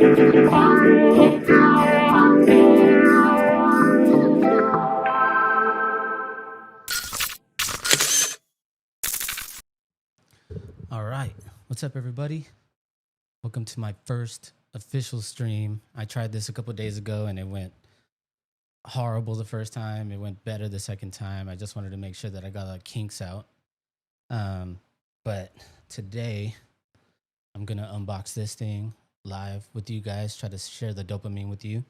All right, what's up, everybody? Welcome to my first official stream. I tried this a couple days ago and it went horrible the first time. It went better the second time. I just wanted to make sure that I got the kinks out. But today I'm gonna unbox this thing live with you guys, try to share the dopamine with you.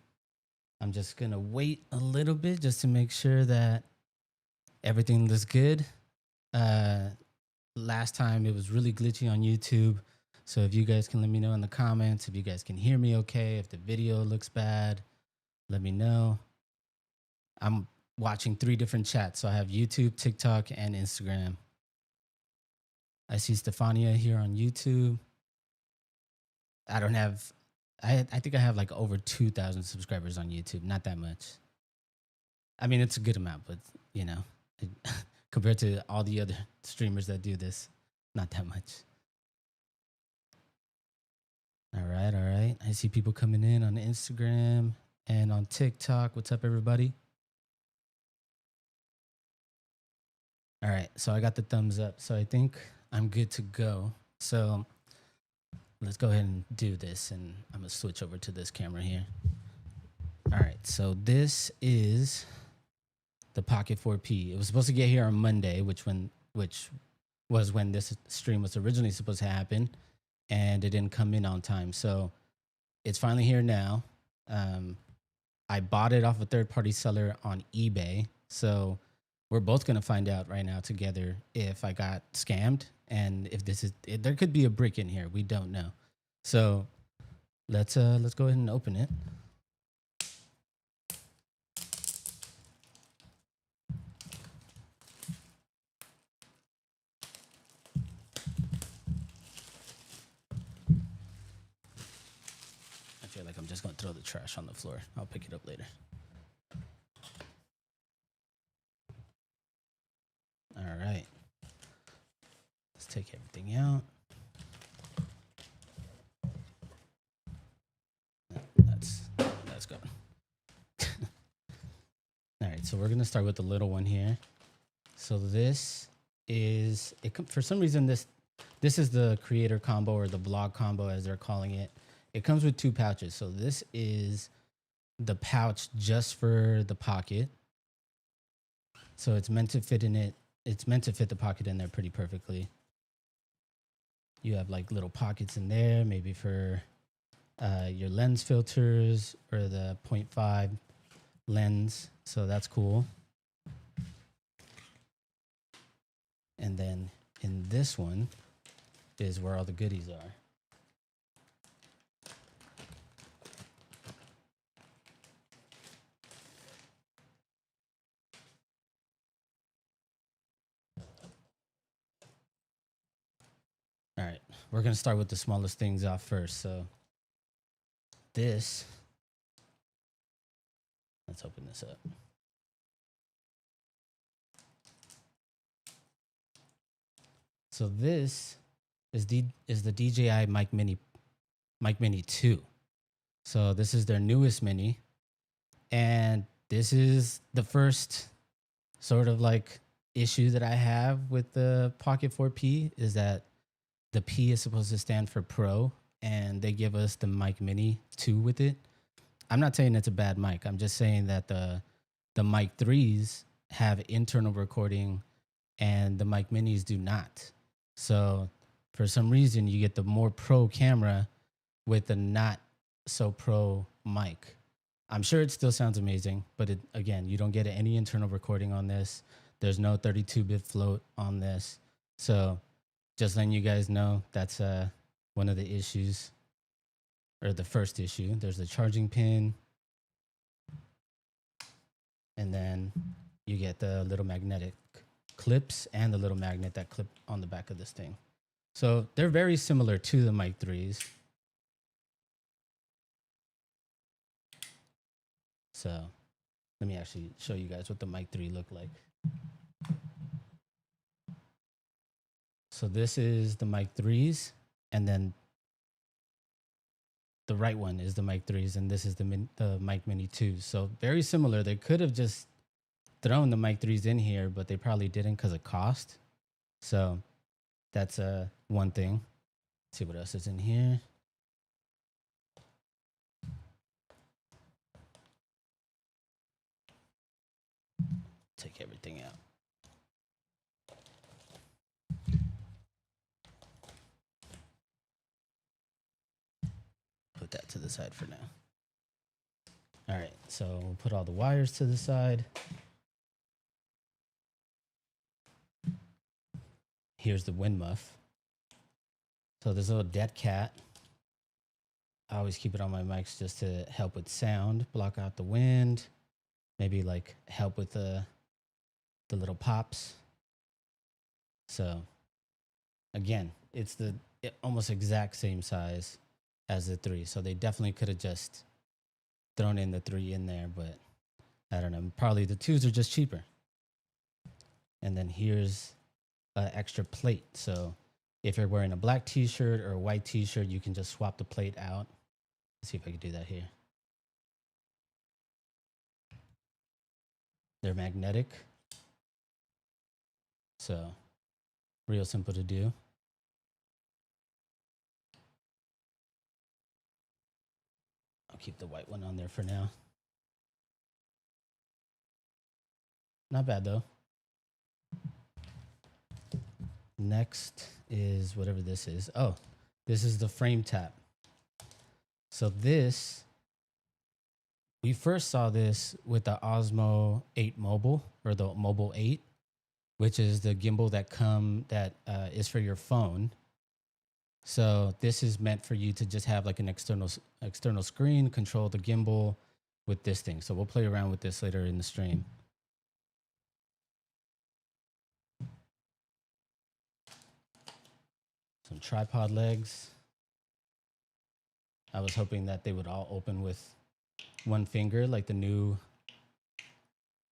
I'm just gonna wait a little bit just to make sure that everything looks good. Last time it was really glitchy on YouTube. So if you guys can let me know in the comments, if you guys can hear me okay, if the video looks bad, let me know. I'm watching 3 different chats. So I have YouTube, TikTok, and Instagram. I see Stefania here on YouTube. I don't have, I think I have like over 2,000 subscribers on YouTube. Not that much. I mean, it's a good amount, but you know, compared to all the other streamers that do this, not that much. All right. I see people coming in on Instagram and on TikTok. What's up, everybody? All right, so I got the thumbs up. So I think I'm good to go. So let's go ahead and do this. And I'm gonna switch over to this camera here. All right, so this is the Pocket 4P. It was supposed to get here on Monday, which was when this stream was originally supposed to happen, and it didn't come in on time. So it's finally here now. I bought it off a third-party seller on eBay. So we're both gonna find out right now together if I got scammed and if this is, there could be a brick in here. We don't know. So let's go ahead and open it. I feel like I'm just gonna throw the trash on the floor. I'll pick it up later. All right. Let's take everything out. That's gone. All right, so we're gonna start with the little one here. So this is, for some reason, this is the creator combo or the vlog combo as they're calling it. It comes with 2 pouches. So this is the pouch just for the Pocket. So it's meant to fit in it. It's meant to fit the Pocket in there pretty perfectly. You have like little pockets in there, maybe for your lens filters or the 0.5 lens. So that's cool. And then in this one is where all the goodies are. All right, we're gonna start with the smallest things off first. So this, let's open this up. So this is the DJI Mic Mini 2. So this is their newest Mini, and this is the first sort of like issue that I have with the Pocket 4P is that the P is supposed to stand for Pro, and they give us the Mic Mini 2 with it. I'm not saying it's a bad mic. I'm just saying that the Mic 3s have internal recording and the Mic Minis do not. So for some reason, you get the more pro camera with the not so pro mic. I'm sure it still sounds amazing, but again, you don't get any internal recording on this. There's no 32-bit float on this. So just letting you guys know, that's one of the issues, or the first issue. There's the charging pin, and then you get the little magnetic clips and the little magnet that clip on the back of this thing. So they're very similar to the Mic 3s. So let me actually show you guys what the Mic 3 look like. So this is the Mic 3s, and then the right one is the Mic 3s, and this is the Mic Mini 2s. So very similar. They could have just thrown the Mic 3s in here, but they probably didn't because of cost. So that's one thing. Let's see what else is in here. Take everything out. Put that to the side for now. All right, so we'll put all the wires to the side. Here's the wind muff. So this little dead cat, I always keep it on my mics just to help with sound, block out the wind, maybe like help with the little pops. So again, it's the almost exact same size as the 3. So they definitely could have just thrown in the 3 in there, but I don't know. Probably the 2s are just cheaper. And then here's an extra plate. So if you're wearing a black t-shirt or a white t-shirt, you can just swap the plate out. Let's see if I can do that here. They're magnetic. So real simple to do. I'll keep the white one on there for now. Not bad though. Next is whatever this is. Oh, this is the frame tap. So this, we first saw this with the Osmo 8 Mobile, or the Mobile 8, which is the gimbal that is for your phone. So this is meant for you to just have like an external screen, control the gimbal with this thing. So we'll play around with this later in the stream. Some tripod legs. I was hoping that they would all open with one finger like the new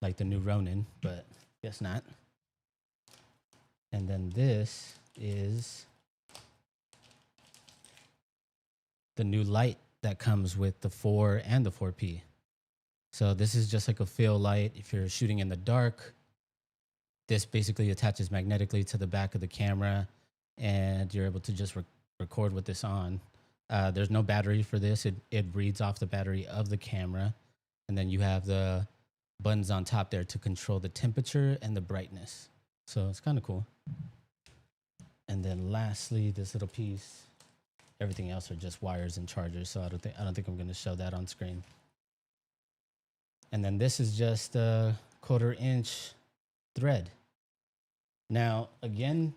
Ronin, but guess not. And then this is the new light that comes with the 4 and the 4P. So this is just like a fill light. If you're shooting in the dark, this basically attaches magnetically to the back of the camera, and you're able to just record with this on. There's no battery for this. It reads off the battery of the camera. And then you have the buttons on top there to control the temperature and the brightness. So it's kind of cool. And then lastly, this little piece, everything else are just wires and chargers. So I don't think I'm going to show that on screen. And then this is just a 1/4 inch thread. Now, again,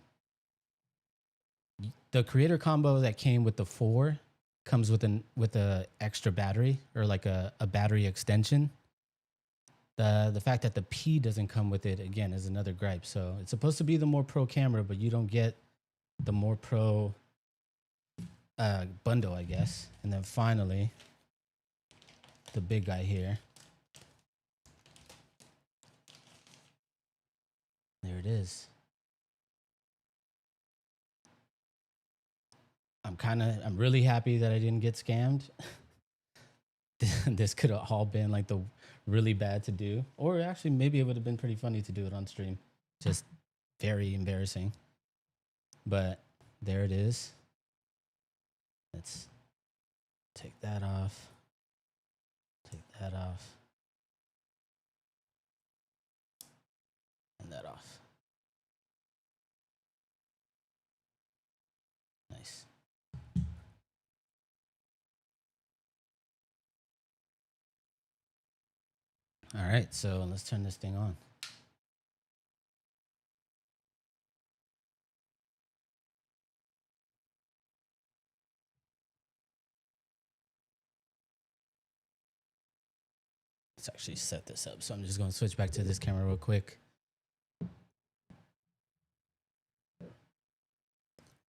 the creator combo that came with the 4 comes with a extra battery, or like a battery extension. The fact that the P doesn't come with it, again, is another gripe. So it's supposed to be the more pro camera, but you don't get the more pro bundle, I guess. And then finally, the big guy here. There it is. I'm really happy that I didn't get scammed. This could have all been like the really bad to do, or actually maybe it would have been pretty funny to do it on stream. Just very embarrassing. But there it is. Let's take that off. Take that off. And that off. Nice. All right, so let's turn this thing on. Let's actually set this up. So I'm just going to switch back to this camera real quick.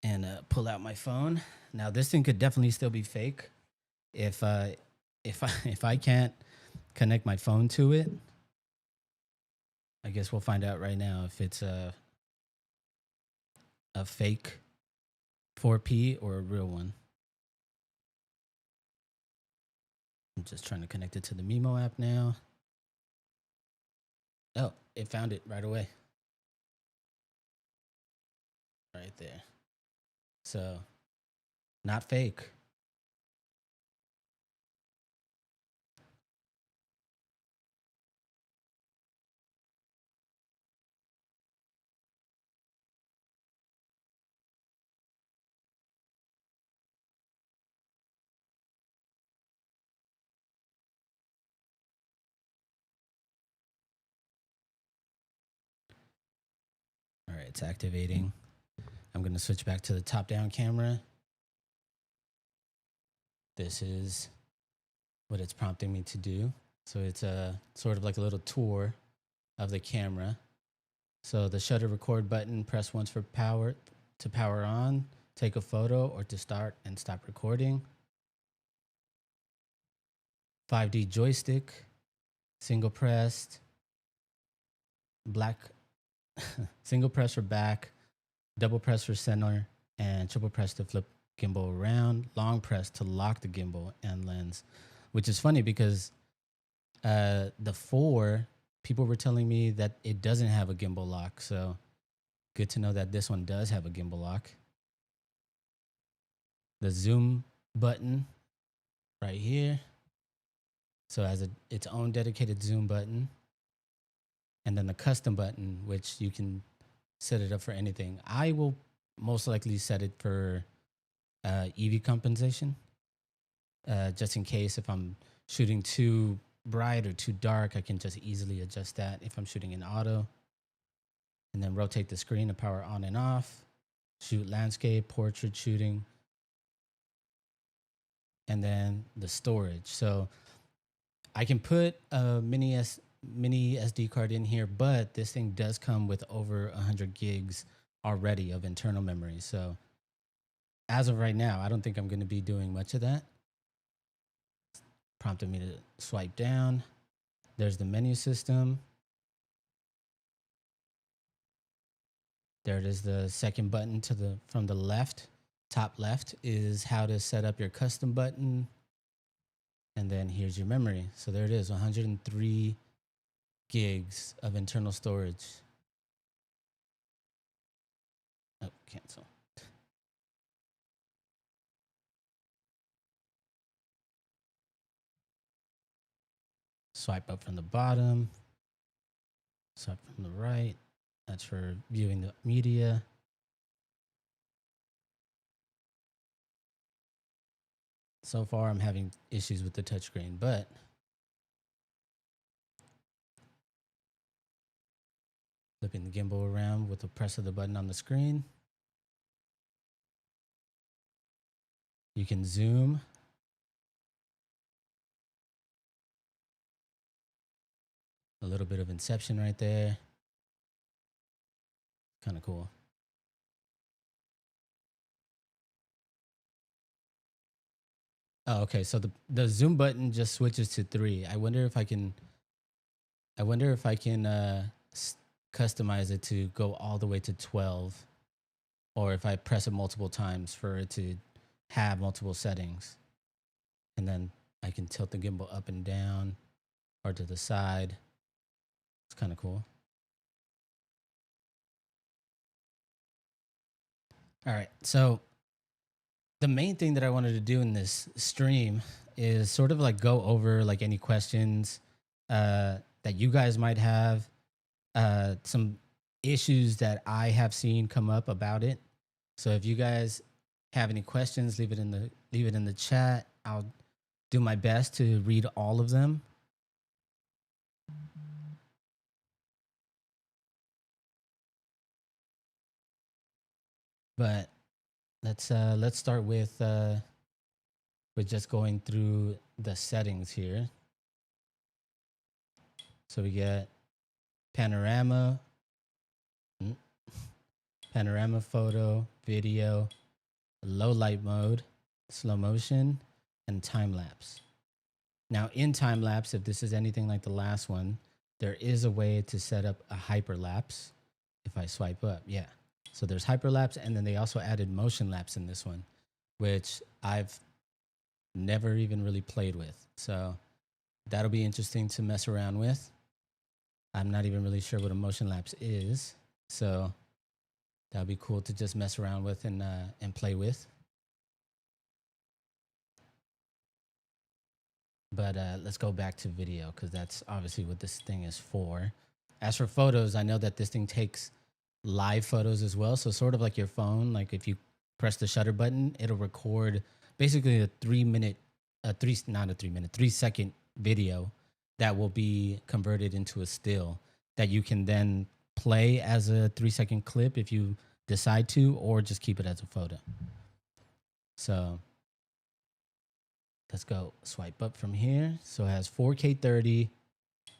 And pull out my phone. Now this thing could definitely still be fake. If I can't connect my phone to it, I guess we'll find out right now if it's a fake 4P or a real one. I'm just trying to connect it to the Mimo app now. Oh, it found it right away. Right there. So, not fake. All right, it's activating. I'm going to switch back to the top-down camera. This is what it's prompting me to do. So it's a sort of like a little tour of the camera. So the shutter record button, press once for power to power on, take a photo, or to start and stop recording. 5D joystick, single pressed, black, single press for back, double press for center, and triple press to flip gimbal around, long press to lock the gimbal and lens, which is funny because the 4, people were telling me that it doesn't have a gimbal lock. So good to know that this one does have a gimbal lock. The zoom button right here. So it has its own dedicated zoom button. And then the custom button, which you can set it up for anything. I will most likely set it for EV compensation, just in case if I'm shooting too bright or too dark, I can just easily adjust that if I'm shooting in auto. And then rotate the screen to power on and off, shoot landscape, portrait shooting, and then the storage. So I can put a mini SD card in here, but this thing does come with over 100 gigs already of internal memory. So as of right now, I don't think I'm going to be doing much of that. Prompted me to swipe down. There's the menu system. There it is, the second button from the left, top left, is how to set up your custom button. And then here's your memory. So there it is, 103 gigs of internal storage. Oh, cancel. Swipe up from the bottom, swipe from the right. That's for viewing the media. So far, I'm having issues with the touchscreen, but flipping the gimbal around with the press of the button on the screen. You can zoom. A little bit of inception right there. Kind of cool. Oh, okay. So the zoom button just switches to 3. I wonder if I can customize it to go all the way to 12, or if I press it multiple times for it to have multiple settings. And then I can tilt the gimbal up and down or to the side. It's kind of cool. All right. So the main thing that I wanted to do in this stream is sort of like go over like any questions that you guys might have, some issues that I have seen come up about it. So if you guys have any questions, leave it in the chat. I'll do my best to read all of them. But let's start with just going through the settings here. So we get panorama, panorama photo, video, low light mode, slow motion, and time lapse. Now in time lapse, if this is anything like the last one, there is a way to set up a hyperlapse. If I swipe up, yeah. So there's hyperlapse, and then they also added motion lapse in this one, which I've never even really played with. So that'll be interesting to mess around with. I'm not even really sure what a motion lapse is. So that'll be cool to just mess around with and play with. But let's go back to video because that's obviously what this thing is for. As for photos, I know that this thing takes live photos as well. So sort of like your phone, like if you press the shutter button, it'll record basically a 3 second video that will be converted into a still that you can then play as a 3 second clip if you decide to, or just keep it as a photo. So let's go swipe up from here. So it has 4K 30,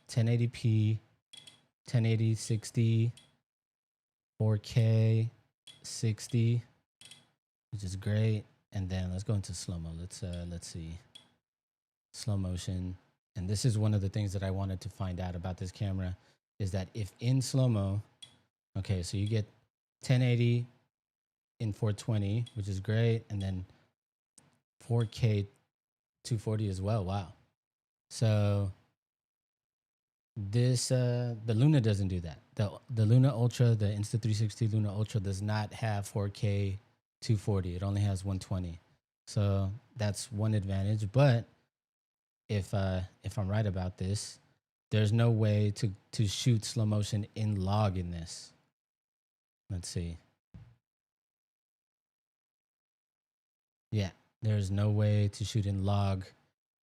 1080p, 1080 60, 4K 60, which is great. And then let's go into slow-mo. Let's see. Slow motion. And this is one of the things that I wanted to find out about this camera is that if in slow-mo, okay, so you get 1080 in 420, which is great, and then 4K 240 as well. Wow. So this the Luna doesn't do that. The Luna Ultra, the Insta360 Luna Ultra does not have 4K 240. It only has 120. So that's one advantage. But if I'm right about this, there's no way to shoot slow motion in log in this. Let's see. Yeah, there's no way to shoot in log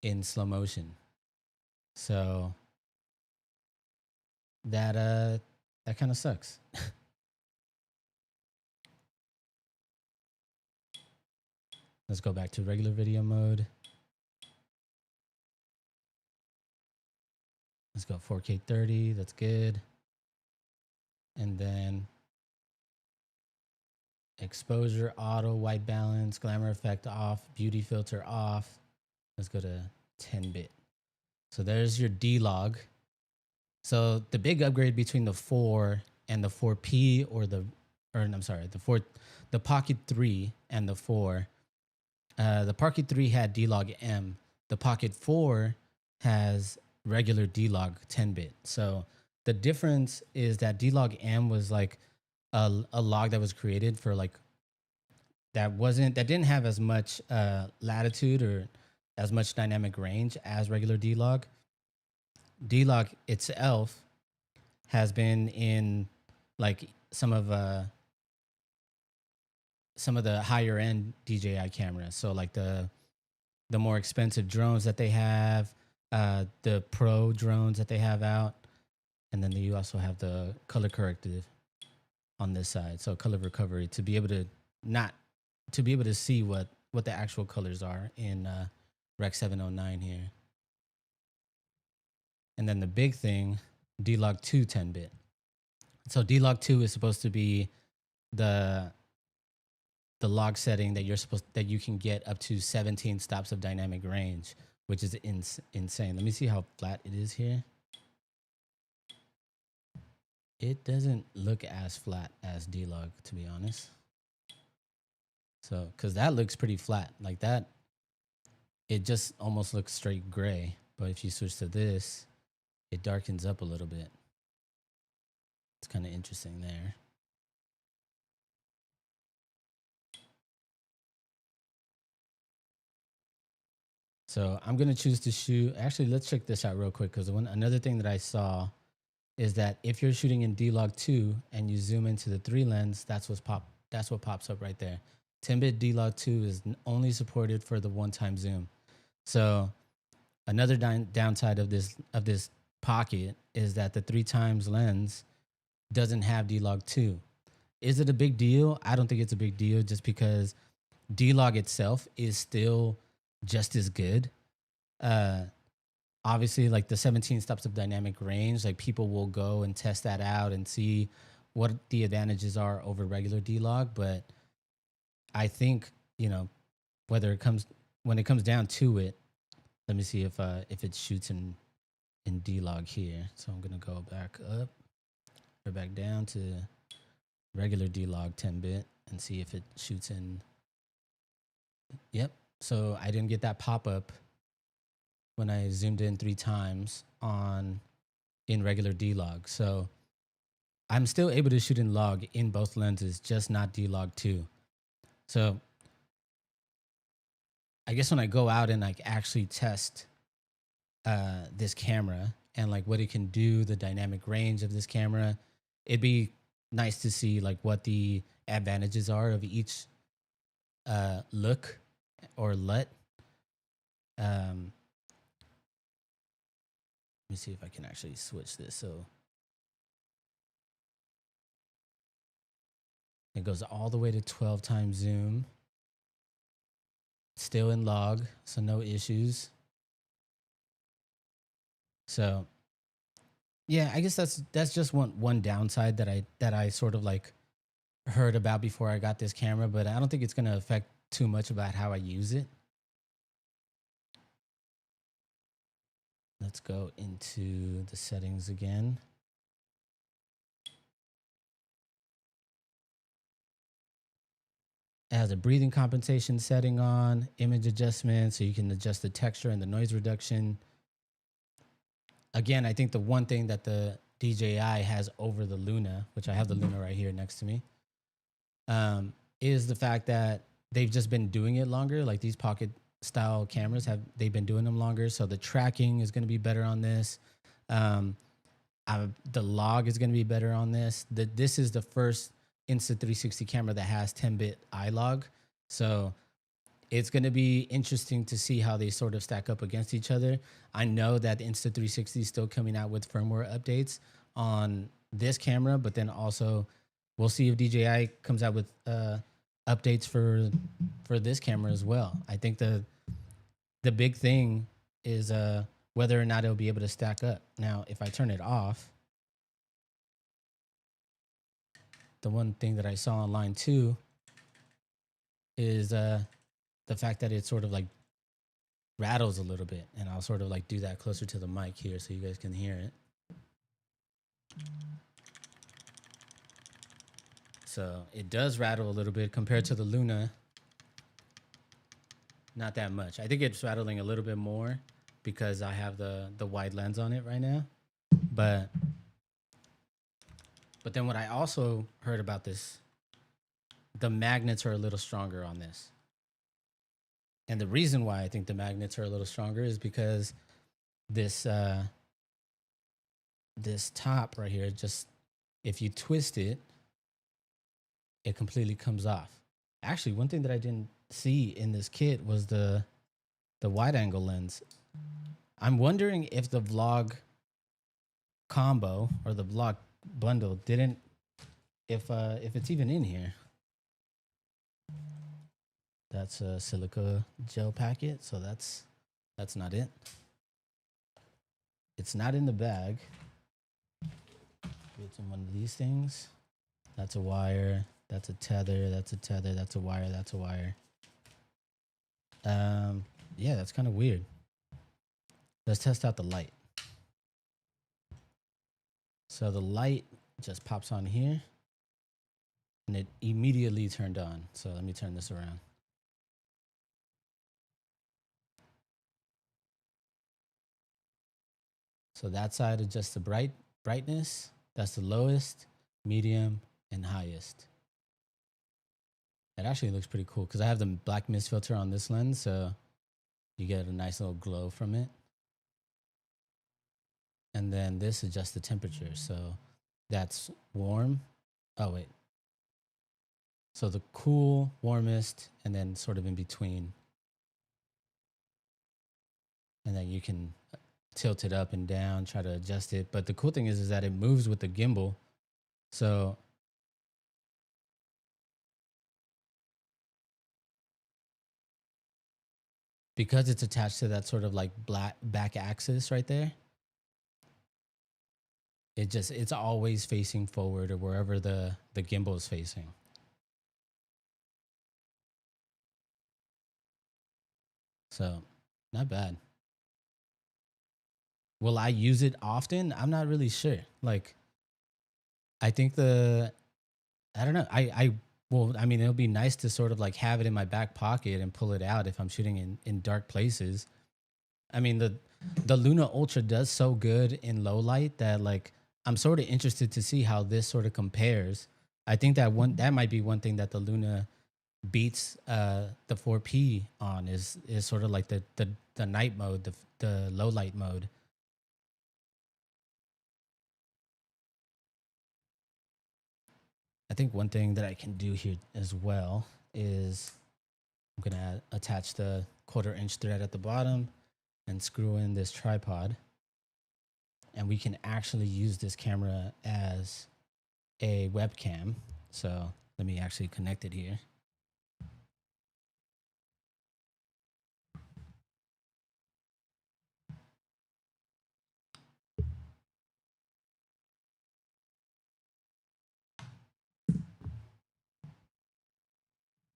in slow motion. So that kind of sucks. Let's go back to regular video mode. Let's go 4K 30. That's good. And then exposure, auto, white balance, glamour effect off, beauty filter off. Let's go to 10-bit. So there's your D-Log. So the big upgrade between the 4 and the 4P the Pocket 3 and the 4. The Pocket 3 had D-Log M. The Pocket 4 has regular D-Log 10-bit. So the difference is that D-Log M was like a log that was created for like that didn't have as much latitude or as much dynamic range as regular D-Log. D-Log itself has been in like some of the higher end DJI cameras. So like the more expensive drones that they have, the pro drones that they have out, and then you also have the color corrective on this side. So color recovery to be able to see what the actual colors are in Rec 709 here. And then the big thing, D-Log 2 10-bit. So D-Log 2 is supposed to be the log setting that you can get up to 17 stops of dynamic range, which is insane. Let me see how flat it is here. It doesn't look as flat as D-Log, to be honest. So, because that looks pretty flat. Like that, it just almost looks straight gray. But if you switch to this, it darkens up a little bit. It's kind of interesting there. So I'm going to choose to shoot. Actually, let's check this out real quick because another thing that I saw is that if you're shooting in D-Log 2 and you zoom into the 3 lens, that's what pops up right there. 10-bit D-Log 2 is only supported for the one-time zoom. So another downside of this Pocket is that the 3x lens doesn't have D-Log 2. Is it a big deal? I don't think it's a big deal just because D-Log itself is still just as good. Obviously, like the 17 stops of dynamic range, like people will go and test that out and see what the advantages are over regular D-Log. But I think, when it comes down to it, let me see if it shoots in D-Log here. So I'm gonna go back up or back down to regular D-Log 10-bit and see if it shoots in. Yep, so I didn't get that pop-up when I zoomed in 3 times in regular D-Log. So I'm still able to shoot in log in both lenses, just not D-Log 2. So I guess when I go out and like actually test this camera and like what it can do, the dynamic range of this camera, it'd be nice to see like what the advantages are of each look or LUT. Let me see if I can actually switch this. So it goes all the way to 12 times zoom. Still in log, so no issues. So yeah, I guess that's just one downside that I sort of like heard about before I got this camera, but I don't think it's gonna affect too much about how I use it. Let's go into the settings again. It has a breathing compensation setting on, image adjustment, so you can adjust the texture and the noise reduction. Again, I think the one thing that the DJI has over the Luna, which I have the Luna right here next to me, is the fact that they've just been doing it longer. Like these Pocket style cameras they've been doing them longer. So the tracking is going to be better on this. The log is going to be better on this. This is the first Insta360 camera that has 10-bit iLog. So it's going to be interesting to see how they sort of stack up against each other. I know that Insta360 is still coming out with firmware updates on this camera, but then also we'll see if DJI comes out with updates for this camera as well. I think the big thing is whether or not it'll be able to stack up. Now, if I turn it off, the one thing that I saw online too is the fact that it sort of like rattles a little bit, and I'll sort of like do that closer to the mic here so you guys can hear it. So it does rattle a little bit compared to the Luna. Not that much. I think it's rattling a little bit more because I have the wide lens on it right now. But then what I also heard about this, the magnets are a little stronger on this. And the reason why I think the magnets are a little stronger is because this top right here, just if you twist it, it completely comes off. Actually, one thing that I didn't see in this kit was the wide angle lens. I'm wondering if the vlog combo or the vlog bundle didn't, if it's even in here. That's a silica gel packet, so that's not it. It's not in the bag. It's in one of these things. That's a wire. That's a tether. That's a tether. That's a wire. That's a wire. Yeah, that's kind of weird. Let's test out the light. So the light just pops on here, and it immediately turned on. So let me turn this around. So that side adjusts the brightness. That's the lowest, medium, and highest. It actually looks pretty cool because I have the black mist filter on this lens, so you get a nice little glow from it. And then this adjusts the temperature. So that's warm. Oh, wait. So the cool, warmest, and then sort of in between. And then you can tilt it up and down, try to adjust it. But the cool thing is that it moves with the gimbal. So because it's attached to that sort of like back axis right there, it's always facing forward or wherever the gimbal is facing. So not bad. Will I use it often? I'm not really sure. Like, I think I don't know. I Well, I mean, it'll be nice to sort of like have it in my back pocket and pull it out if I'm shooting in dark places. I mean, the Luna Ultra does so good in low light that like I'm sort of interested to see how this sort of compares. I think that might be one thing that the Luna beats the 4P on is sort of like the night mode, the low light mode. I think one thing that I can do here as well is I'm gonna attach the 1/4 inch thread at the bottom and screw in this tripod, and we can actually use this camera as a webcam. So let me actually connect it here.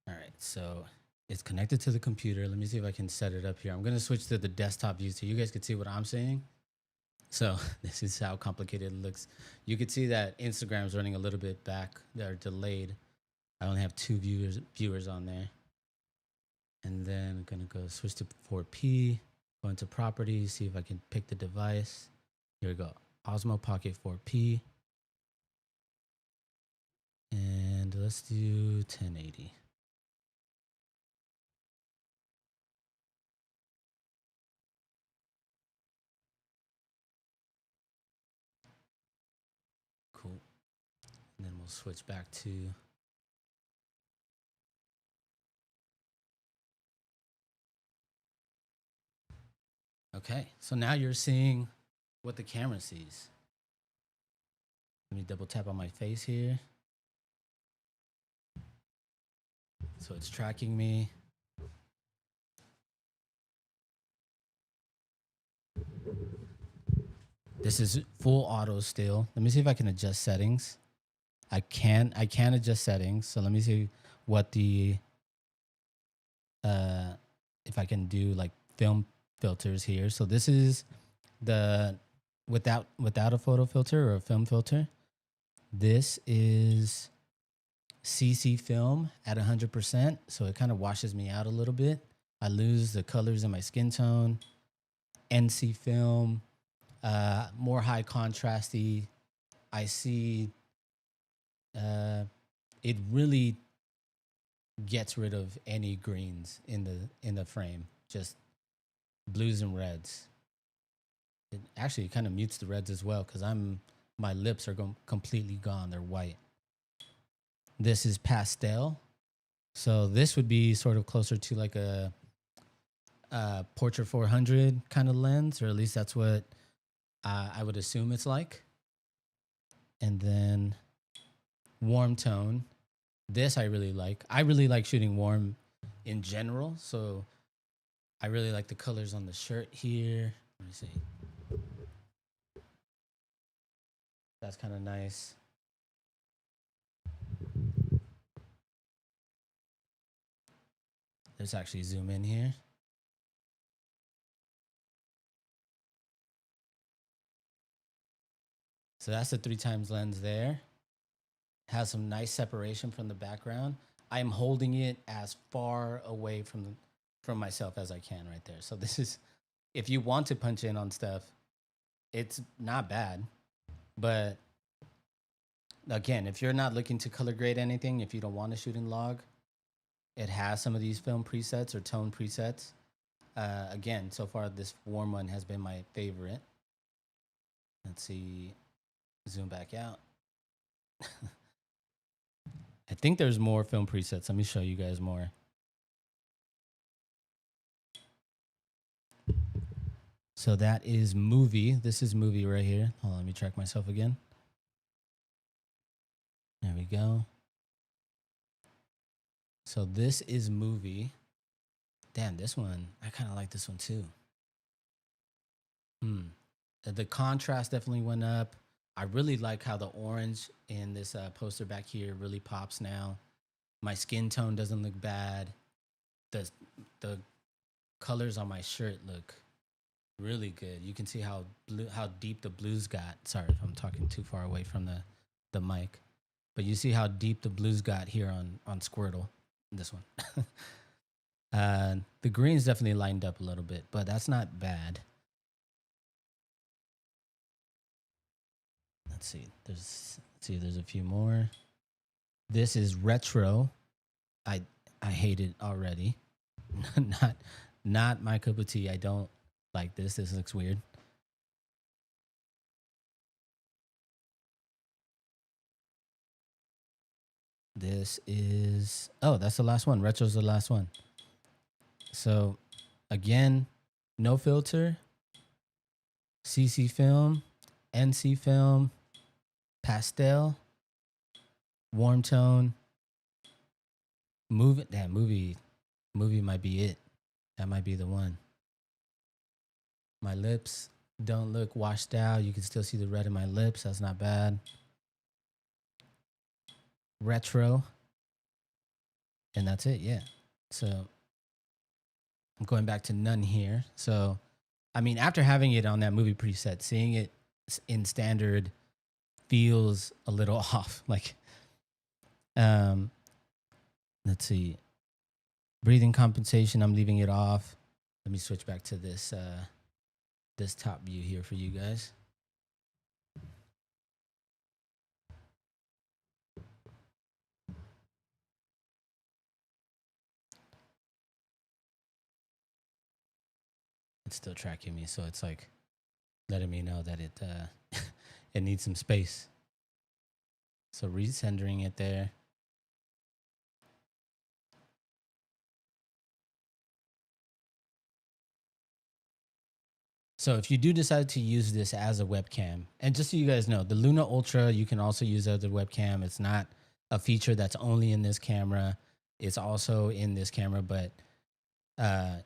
All right, so it's connected to the computer. Let me see if I can set it up here. I'm gonna switch to the desktop view so you guys can see what I'm saying. So this is how complicated it looks. You can see that Instagram's running a little bit back. They're delayed. I only have 2 viewers on there. And then I'm gonna go switch to 4P, go into properties, see if I can pick the device. Here we go, Osmo Pocket 4P. And let's do 1080. Cool. And then we'll switch back to okay. So now you're seeing what the camera sees. Let me double tap on my face here. So it's tracking me. This is full auto still. Let me see if I can adjust settings. I can adjust settings. So let me see what the if I can do like film filters here. So this is the without a photo filter or a film filter. This is CC film at 100%. So it kind of washes me out a little bit. I lose the colors in my skin tone. NC film, more high contrasty. I see it really gets rid of any greens in the frame, just blues and reds. It actually kind of mutes the reds as well because my lips are completely gone. They're white. This is pastel, so this would be sort of closer to like a Portrait 400 kind of lens, or at least that's what I would assume it's like. And then warm tone. This I really like. I really like shooting warm in general, so I really like the colors on the shirt here. Let me see. That's kind of nice. Let's actually zoom in here. So that's the 3x lens there. Has some nice separation from the background. I'm holding it as far away from myself as I can right there. So this is, if you want to punch in on stuff, it's not bad. But again, if you're not looking to color grade anything, if you don't want to shoot in log, it has some of these film presets or tone presets. Again, so far this warm one has been my favorite. Let's see, zoom back out. I think there's more film presets. Let me show you guys more. So that is movie. This is movie right here. Hold on, let me track myself again. There we go. So this is movie. Damn, this one, I kind of like this one too. The contrast definitely went up. I really like how the orange in this poster back here really pops now. My skin tone doesn't look bad. The colors on my shirt look really good. You can see how deep the blues got. Sorry if I'm talking too far away from the mic. but you see how deep the blues got here on Squirtle, this one. The green's definitely lined up a little bit, but that's not bad. Let's see. There's a few more. This is retro. I hate it already. not my cup of tea. I don't like this. This looks weird. This is, oh, that's the last one. Retro's the last one. So again, no filter, CC film, NC film, pastel, warm tone, movie might be it. That might be the one. My lips don't look washed out. You can still see the red in my lips. That's not bad. Retro. And that's it, yeah. So I'm going back to none here. So, I mean, after having it on that movie preset, seeing it in standard feels a little off. Like, let's see. Breathing compensation, I'm leaving it off. Let me switch back to this this top view here for you guys. It's still tracking me, so it's like letting me know that it it needs some space. So recentering it there. So if you do decide to use this as a webcam, and just so you guys know, the Luna Ultra you can also use as a webcam. It's not a feature that's only in this camera. It's also in this camera, but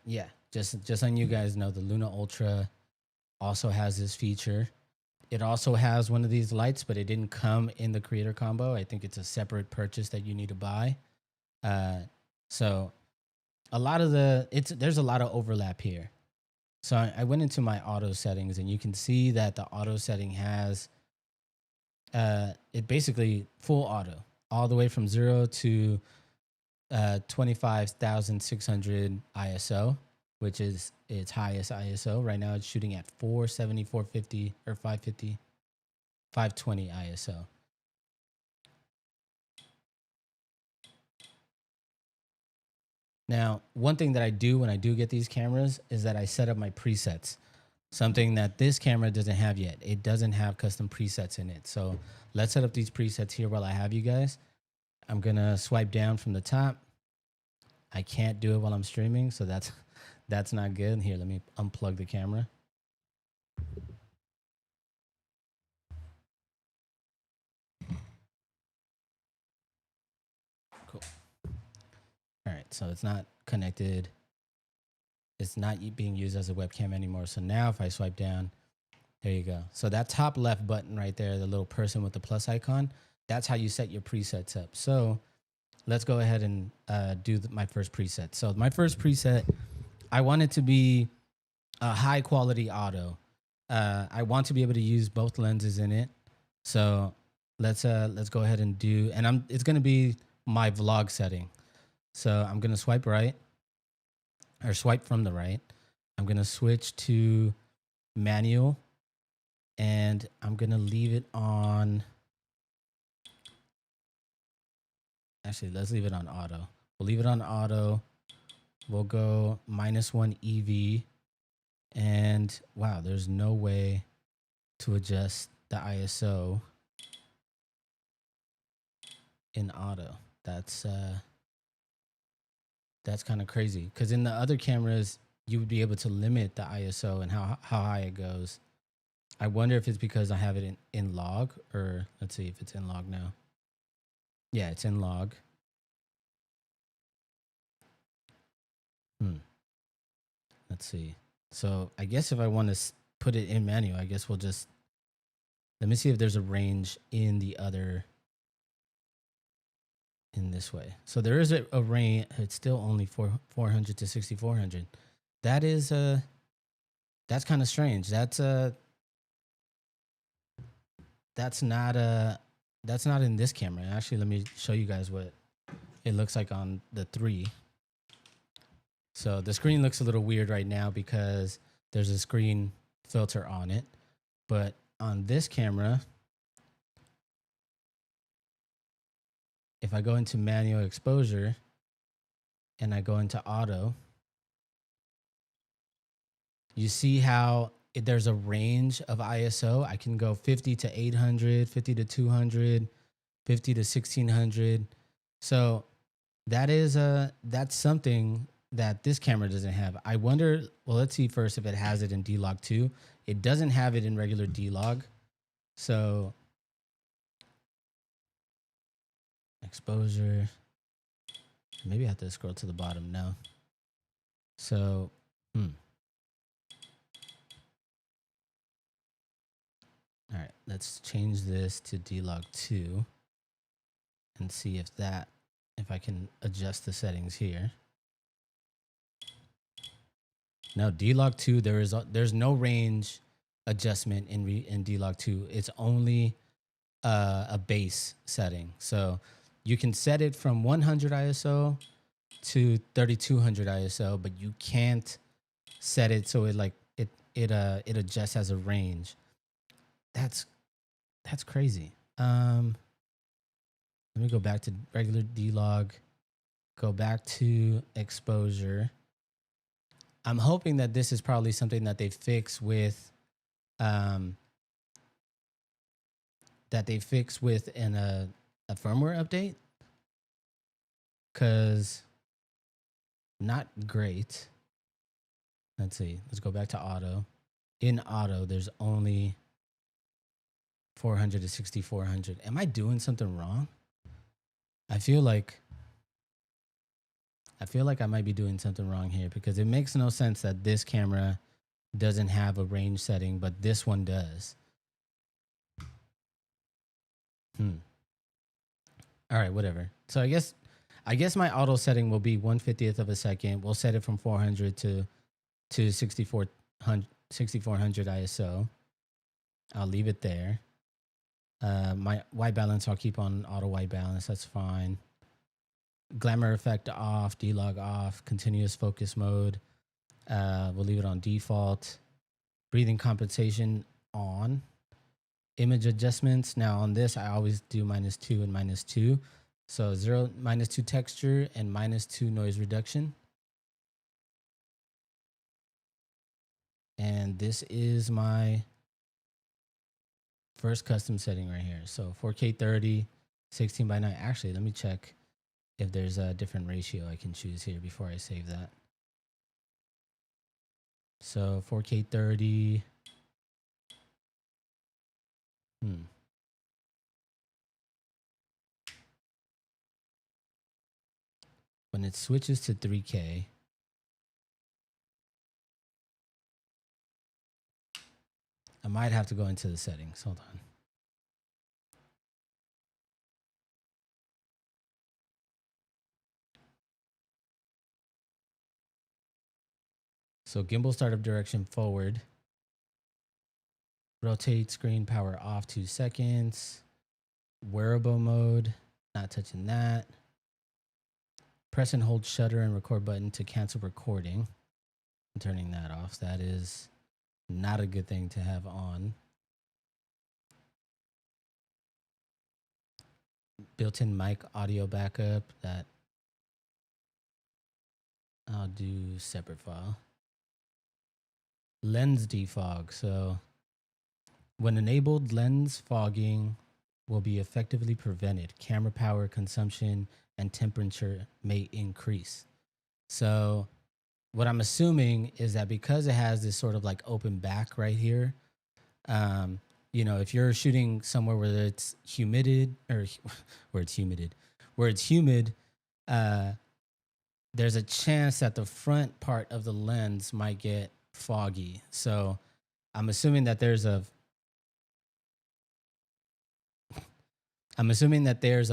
yeah, just letting you guys know, the Luna Ultra also has this feature. It also has one of these lights, but it didn't come in the creator combo. I think it's a separate purchase that you need to buy. So a lot of there's a lot of overlap here. So I went into my auto settings, and you can see that the auto setting has it basically full auto all the way from 0 to 25,600 ISO, which is its highest ISO. Right now it's shooting at 470, 450, or 550, 520 ISO. Now, one thing that I do when I do get these cameras is that I set up my presets, something that this camera doesn't have yet. It doesn't have custom presets in it. So let's set up these presets here while I have you guys. I'm going to swipe down from the top. I can't do it while I'm streaming, so that's not good. Here, let me unplug the camera. Cool. All right, so it's not connected. It's not being used as a webcam anymore. So now if I swipe down, there you go. So that top left button right there, the little person with the plus icon, that's how you set your presets up. So let's go ahead and do my first preset. So my first preset, I want it to be a high quality auto. I want to be able to use both lenses in it. So let's go ahead and do, and it's going to be my vlog setting. So I'm going to swipe right, or swipe from the right. I'm going to switch to manual, and I'm going to leave it on. Actually, let's leave it on auto. We'll leave it on auto. We'll go -1 EV. And wow, there's no way to adjust the ISO in auto. That's kind of crazy, because in the other cameras you would be able to limit the ISO and how high it goes. I wonder if it's because I have it in log, or let's see if it's in log now. Yeah, it's in log. Let's see. So I guess if I want to put it in manual, I guess we'll just, let me see if there's a range in the other, in this way. So there is a range. It's still only 400 to 6400. That is that's kind of strange. That's not that's not in this camera. Actually, let me show you guys what it looks like on the 3. So the screen looks a little weird right now because there's a screen filter on it. But on this camera, if I go into manual exposure and I go into auto, you see how there's a range of ISO. I can go 50 to 800, 50 to 200, 50 to 1600. So that's something that this camera doesn't have. I wonder, well, let's see first if it has it in D-Log 2. It doesn't have it in regular D-Log. So exposure, maybe I have to scroll to the bottom. No. So, all right, let's change this to D-Log 2 and see if I can adjust the settings here. No, D-Log 2, there's no range adjustment in D-Log 2. It's only a base setting. So you can set it from 100 ISO to 3200 ISO, but you can't set it so it adjusts as a range. That's crazy. Let me go back to regular D-Log, go back to exposure. I'm hoping that this is probably something that they fix with a firmware update, because not great. Let's see. Let's go back to auto. In auto, there's only 400 to 6400. Am I doing something wrong? I feel like I might be doing something wrong here, because it makes no sense that this camera doesn't have a range setting, but this one does. All right, whatever. So I guess my auto setting will be 1/50th of a second. We'll set it from 400 to 6400 ISO. I'll leave it there. My white balance, I'll keep on auto white balance. That's fine. Glamour effect off, D-Log off, continuous focus mode. We'll leave it on default. Breathing compensation on. Image adjustments. Now on this, I always do -2 and -2. So 0, -2 texture and -2 noise reduction. And this is my first custom setting right here. So 4K 30, 16:9. Actually, let me check if there's a different ratio I can choose here before I save that. So 4K 30. When it switches to 3K, I might have to go into the settings. Hold on. So gimbal startup direction forward. Rotate screen power off 2 seconds. Wearable mode, not touching that. Press and hold shutter and record button to cancel recording. I'm turning that off. That is not a good thing to have on. Built-in mic audio backup, that I'll do separate file. Lens defog. So when enabled, lens fogging will be effectively prevented. Camera power consumption and temperature may increase. So what I'm assuming is that because it has this sort of like open back right here, you know, if you're shooting somewhere where it's humid, where it's humid, there's a chance that the front part of the lens might get foggy. So I'm assuming that there's a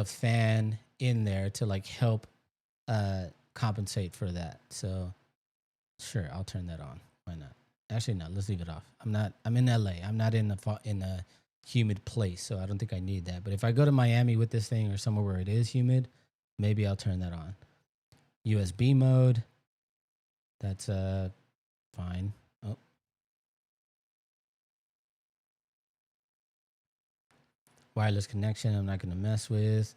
fan in there to like help compensate for that. So sure, I'll turn that on. Why not? Actually, no, let's leave it off. I'm in LA. I'm not in the humid place, so I don't think I need that. But if I go to Miami with this thing or somewhere where it is humid, maybe I'll turn that on. USB mode, that's fine. Oh. Wireless connection, I'm not going to mess with.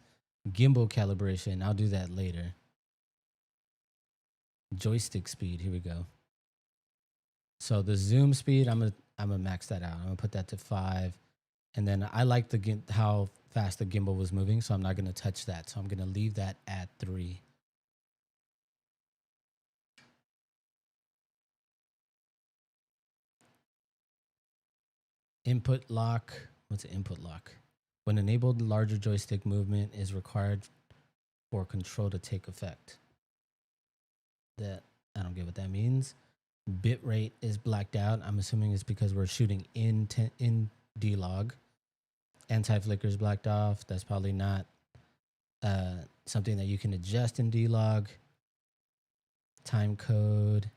Gimbal calibration, I'll do that later. Joystick speed, here we go. So the zoom speed, I'm gonna max that out. I'm gonna put that to 5. And then I like how fast the gimbal was moving, so I'm not gonna touch that. So I'm gonna leave that at 3. Input lock. What's an input lock? When enabled, larger joystick movement is required for control to take effect. That, I don't get what that means. Bit rate is blacked out. I'm assuming it's because we're shooting in D-Log. Anti-flicker is blacked off. That's probably not something that you can adjust in D-Log. Time code,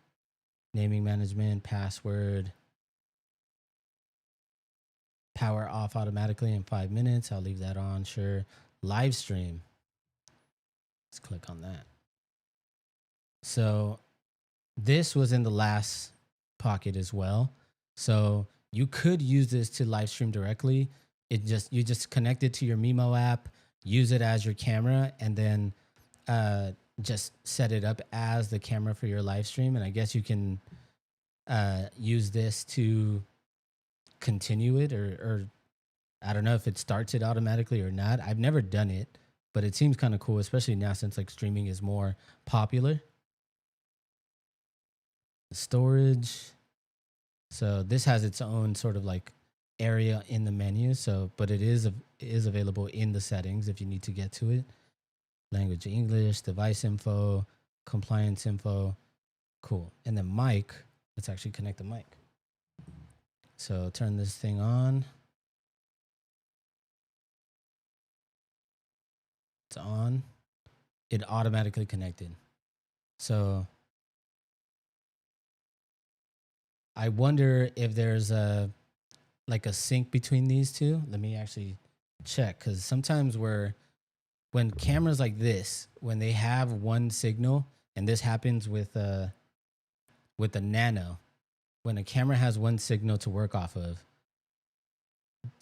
naming management, password. Power off automatically in 5 minutes. I'll leave that on, sure. Live stream. Let's click on that. So this was in the last Pocket as well. So you could use this to live stream directly. You just connect it to your Mimo app, use it as your camera, and then just set it up as the camera for your live stream. And I guess you can use this to continue it, or I don't know if it starts it automatically or not. I've never done it, but it seems kind of cool, especially now since like streaming is more popular. Storage. So this has its own sort of like area in the menu. So, but it is available in the settings if you need to get to it. Language English, device info, compliance info. Cool. And then mic. Let's actually connect the mic. So turn this thing on. It's on. It automatically connected. So I wonder if there's a sync between these two. Let me actually check, because sometimes when cameras like this, when they have one signal, and this happens with the Nano, when a camera has one signal to work off of,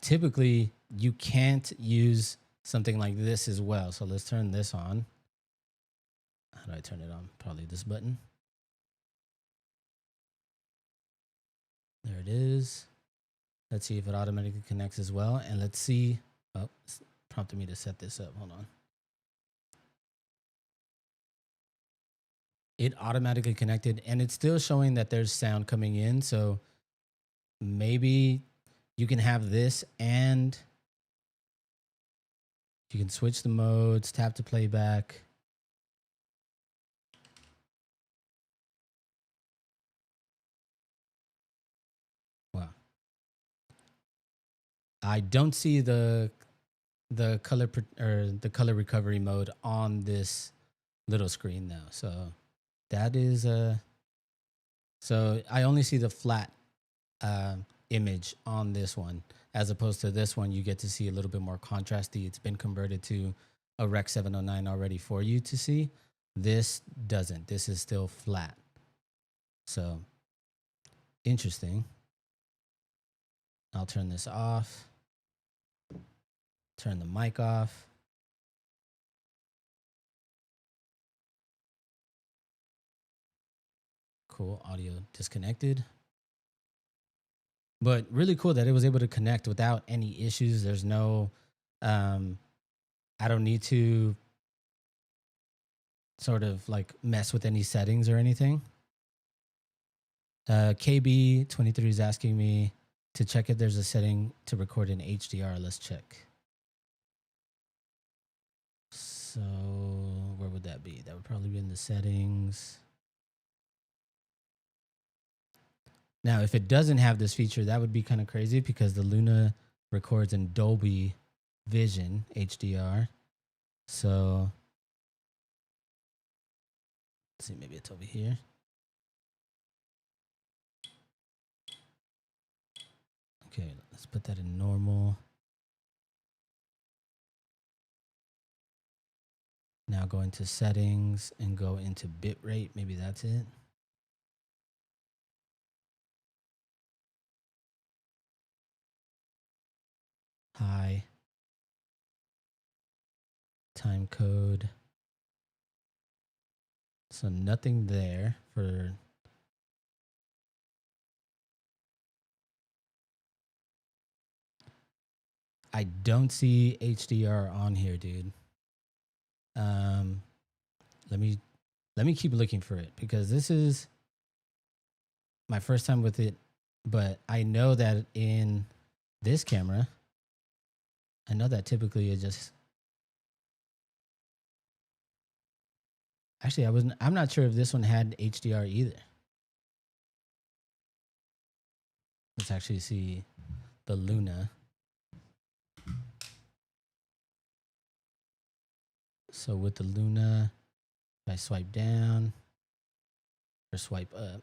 typically you can't use something like this as well. So let's turn this on. How do I turn it on? Probably this button. There it is. Let's see if it automatically connects as well. And let's see. Oh, it's prompted me to set this up. Hold on. It automatically connected, and it's still showing that there's sound coming in. So maybe you can have this, and you can switch the modes, tap to playback. Wow. I don't see the color the color recovery mode on this little screen now. So that is so I only see the flat image on this one, as opposed to this one. You get to see a little bit more contrasty. It's been converted to a Rec 709 already for you to see. This doesn't. This is still flat. So interesting. I'll turn this off. Turn the mic off. Cool. Audio disconnected. But really cool that it was able to connect without any issues. There's no, I don't need to sort of like mess with any settings or anything. KB23 is asking me to check if there's a setting to record in HDR. Let's check. So where would that be? That would probably be in the settings. Now, if it doesn't have this feature, that would be kind of crazy, because the Luna records in Dolby Vision HDR. So let's see, maybe it's over here. Okay, let's put that in normal. Now go into settings and go into bitrate. Maybe that's it. High. Time code. So nothing there for. I don't see HDR on here, dude. Let me keep looking for it because this is my first time with it, but I know that in this camera, I know that typically it just actually I'm not sure if this one had HDR either. Let's actually see the Luna. So with the Luna, if I swipe down or swipe up,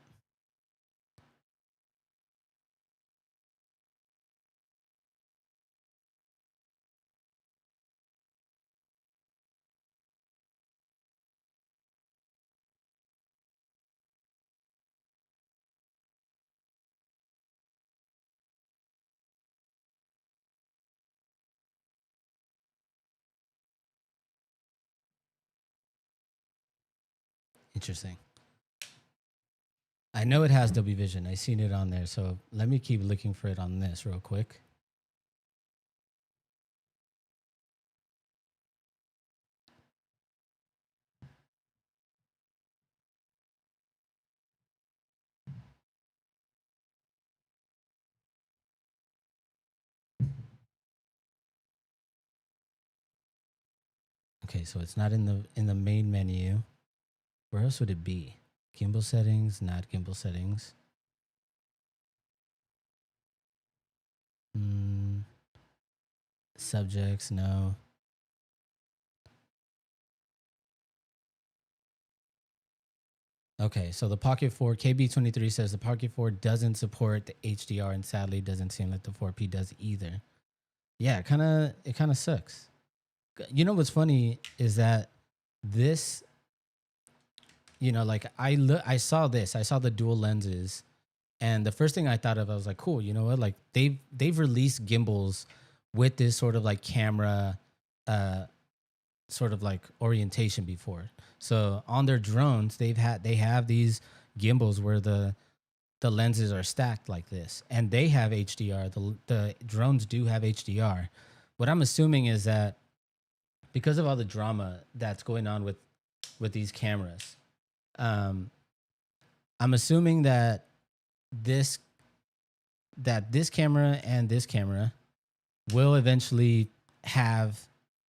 interesting. I know it has Dolby Vision. I seen it on there. So let me keep looking for it on this real quick. Okay, so it's not in the main menu. Where else would it be? Gimbal settings, not gimbal settings. Subjects, no. Okay, so the Pocket 4, KB23 says the Pocket 4 doesn't support the HDR and sadly doesn't seem like the 4P does either. Yeah, it kind of sucks. You know what's funny is that this, you know, like I saw the dual lenses, and the first thing I thought of, I was like, cool, you know what? Like they've released gimbals with this sort of like camera sort of like orientation before. So on their drones, they have these gimbals where the lenses are stacked like this, and they have HDR. The drones do have HDR. What I'm assuming is that because of all the drama that's going on with these cameras, I'm assuming that this camera and this camera will eventually have,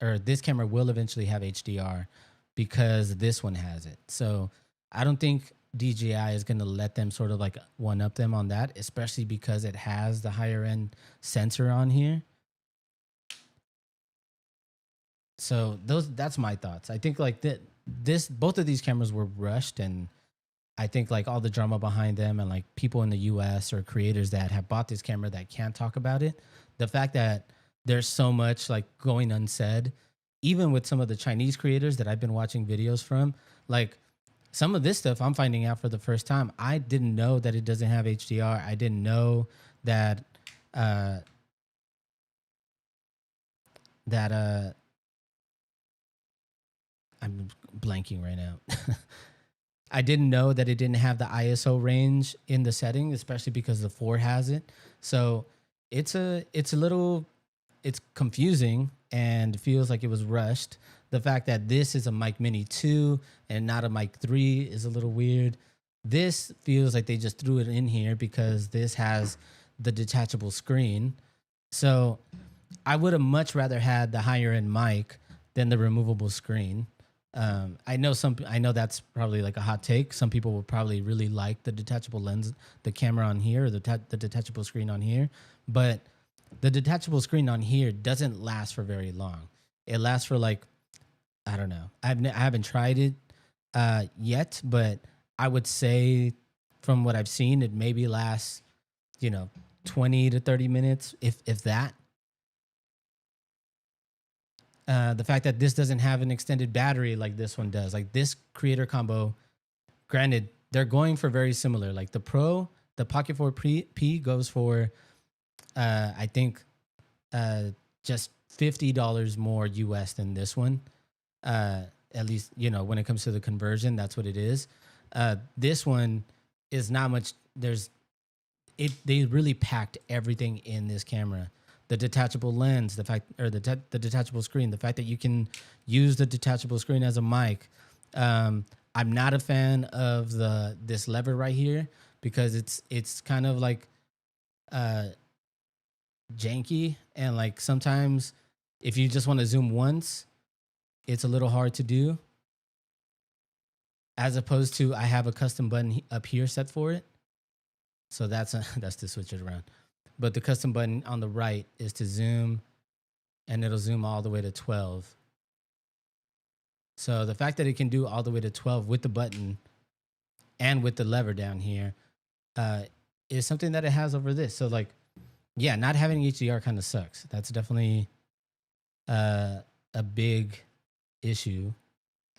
or this camera will eventually have HDR because this one has it. So I don't think DJI is going to let them sort of like one up them on that, especially because it has the higher end sensor on here. So that's my thoughts. I think like both of these cameras were rushed, and I think like all the drama behind them and like people in the US or creators that have bought this camera that can't talk about it, the fact that there's so much like going unsaid, even with some of the Chinese creators that I've been watching videos from, like some of this stuff I'm finding out for the first time. I didn't know that it doesn't have HDR. I didn't know that I'm blanking right now. I didn't know that it didn't have the ISO range in the setting, especially because the 4 has it. So it's confusing and feels like it was rushed. The fact that this is a Mic Mini 2 and not a Mic 3 is a little weird. This feels like they just threw it in here because this has the detachable screen. So I would have much rather had the higher end mic than the removable screen. I know that's probably like a hot take. Some people would probably really like the detachable lens, the camera on here, or the detachable screen on here. But the detachable screen on here doesn't last for very long. It lasts for like, I don't know. I haven't tried it yet, but I would say from what I've seen, it maybe lasts, 20 to 30 minutes, if that. The fact that this doesn't have an extended battery like this one does, like this creator combo, granted, they're going for very similar. Like the Pro, the Pocket 4 P goes for, I think, just $50 more US than this one. At least, you know, when it comes to the conversion, that's what it is. This one is not much. They really packed everything in this camera. The detachable lens, the fact, or the detachable screen, the fact that you can use the detachable screen as a mic. I'm not a fan of this lever right here because it's kind of like janky, and like sometimes if you just want to zoom once, it's a little hard to do. As opposed to I have a custom button up here set for it. So that's to switch it around. But the custom button on the right is to zoom, and it'll zoom all the way to 12. So the fact that it can do all the way to 12 with the button and with the lever down here is something that it has over this. So like, yeah, not having HDR kind of sucks. That's definitely a big issue.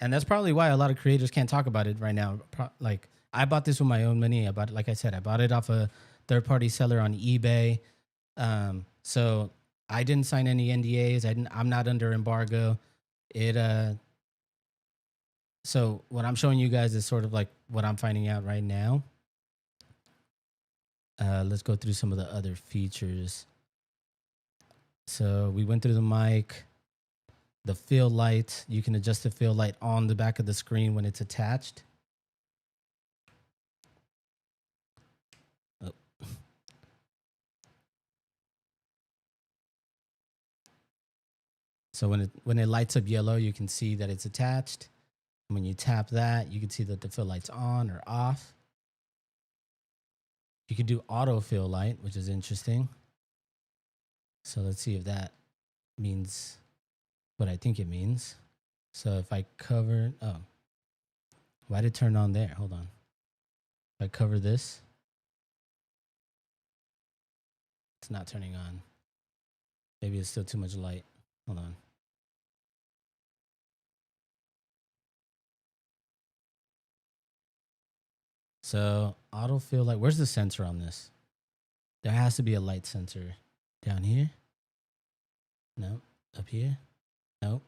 And that's probably why a lot of creators can't talk about it right now. Like I bought this with my own money. Like I said, I bought it off a third-party seller on eBay. So I didn't sign any NDAs. I'm not under embargo. So what I'm showing you guys is sort of like what I'm finding out right now. Let's go through some of the other features. So we went through the mic, the fill light. You can adjust the fill light on the back of the screen when it's attached. Oh. So when it lights up yellow, you can see that it's attached. And when you tap that, you can see that the fill light's on or off. You can do auto fill light, which is interesting. So let's see if that means what I think it means. So if I cover, why did it turn on there? Hold on. If I cover this, it's not turning on. Maybe it's still too much light. Hold on. So autofill light, where's the sensor on this? There has to be a light sensor down here. No, up here. Nope.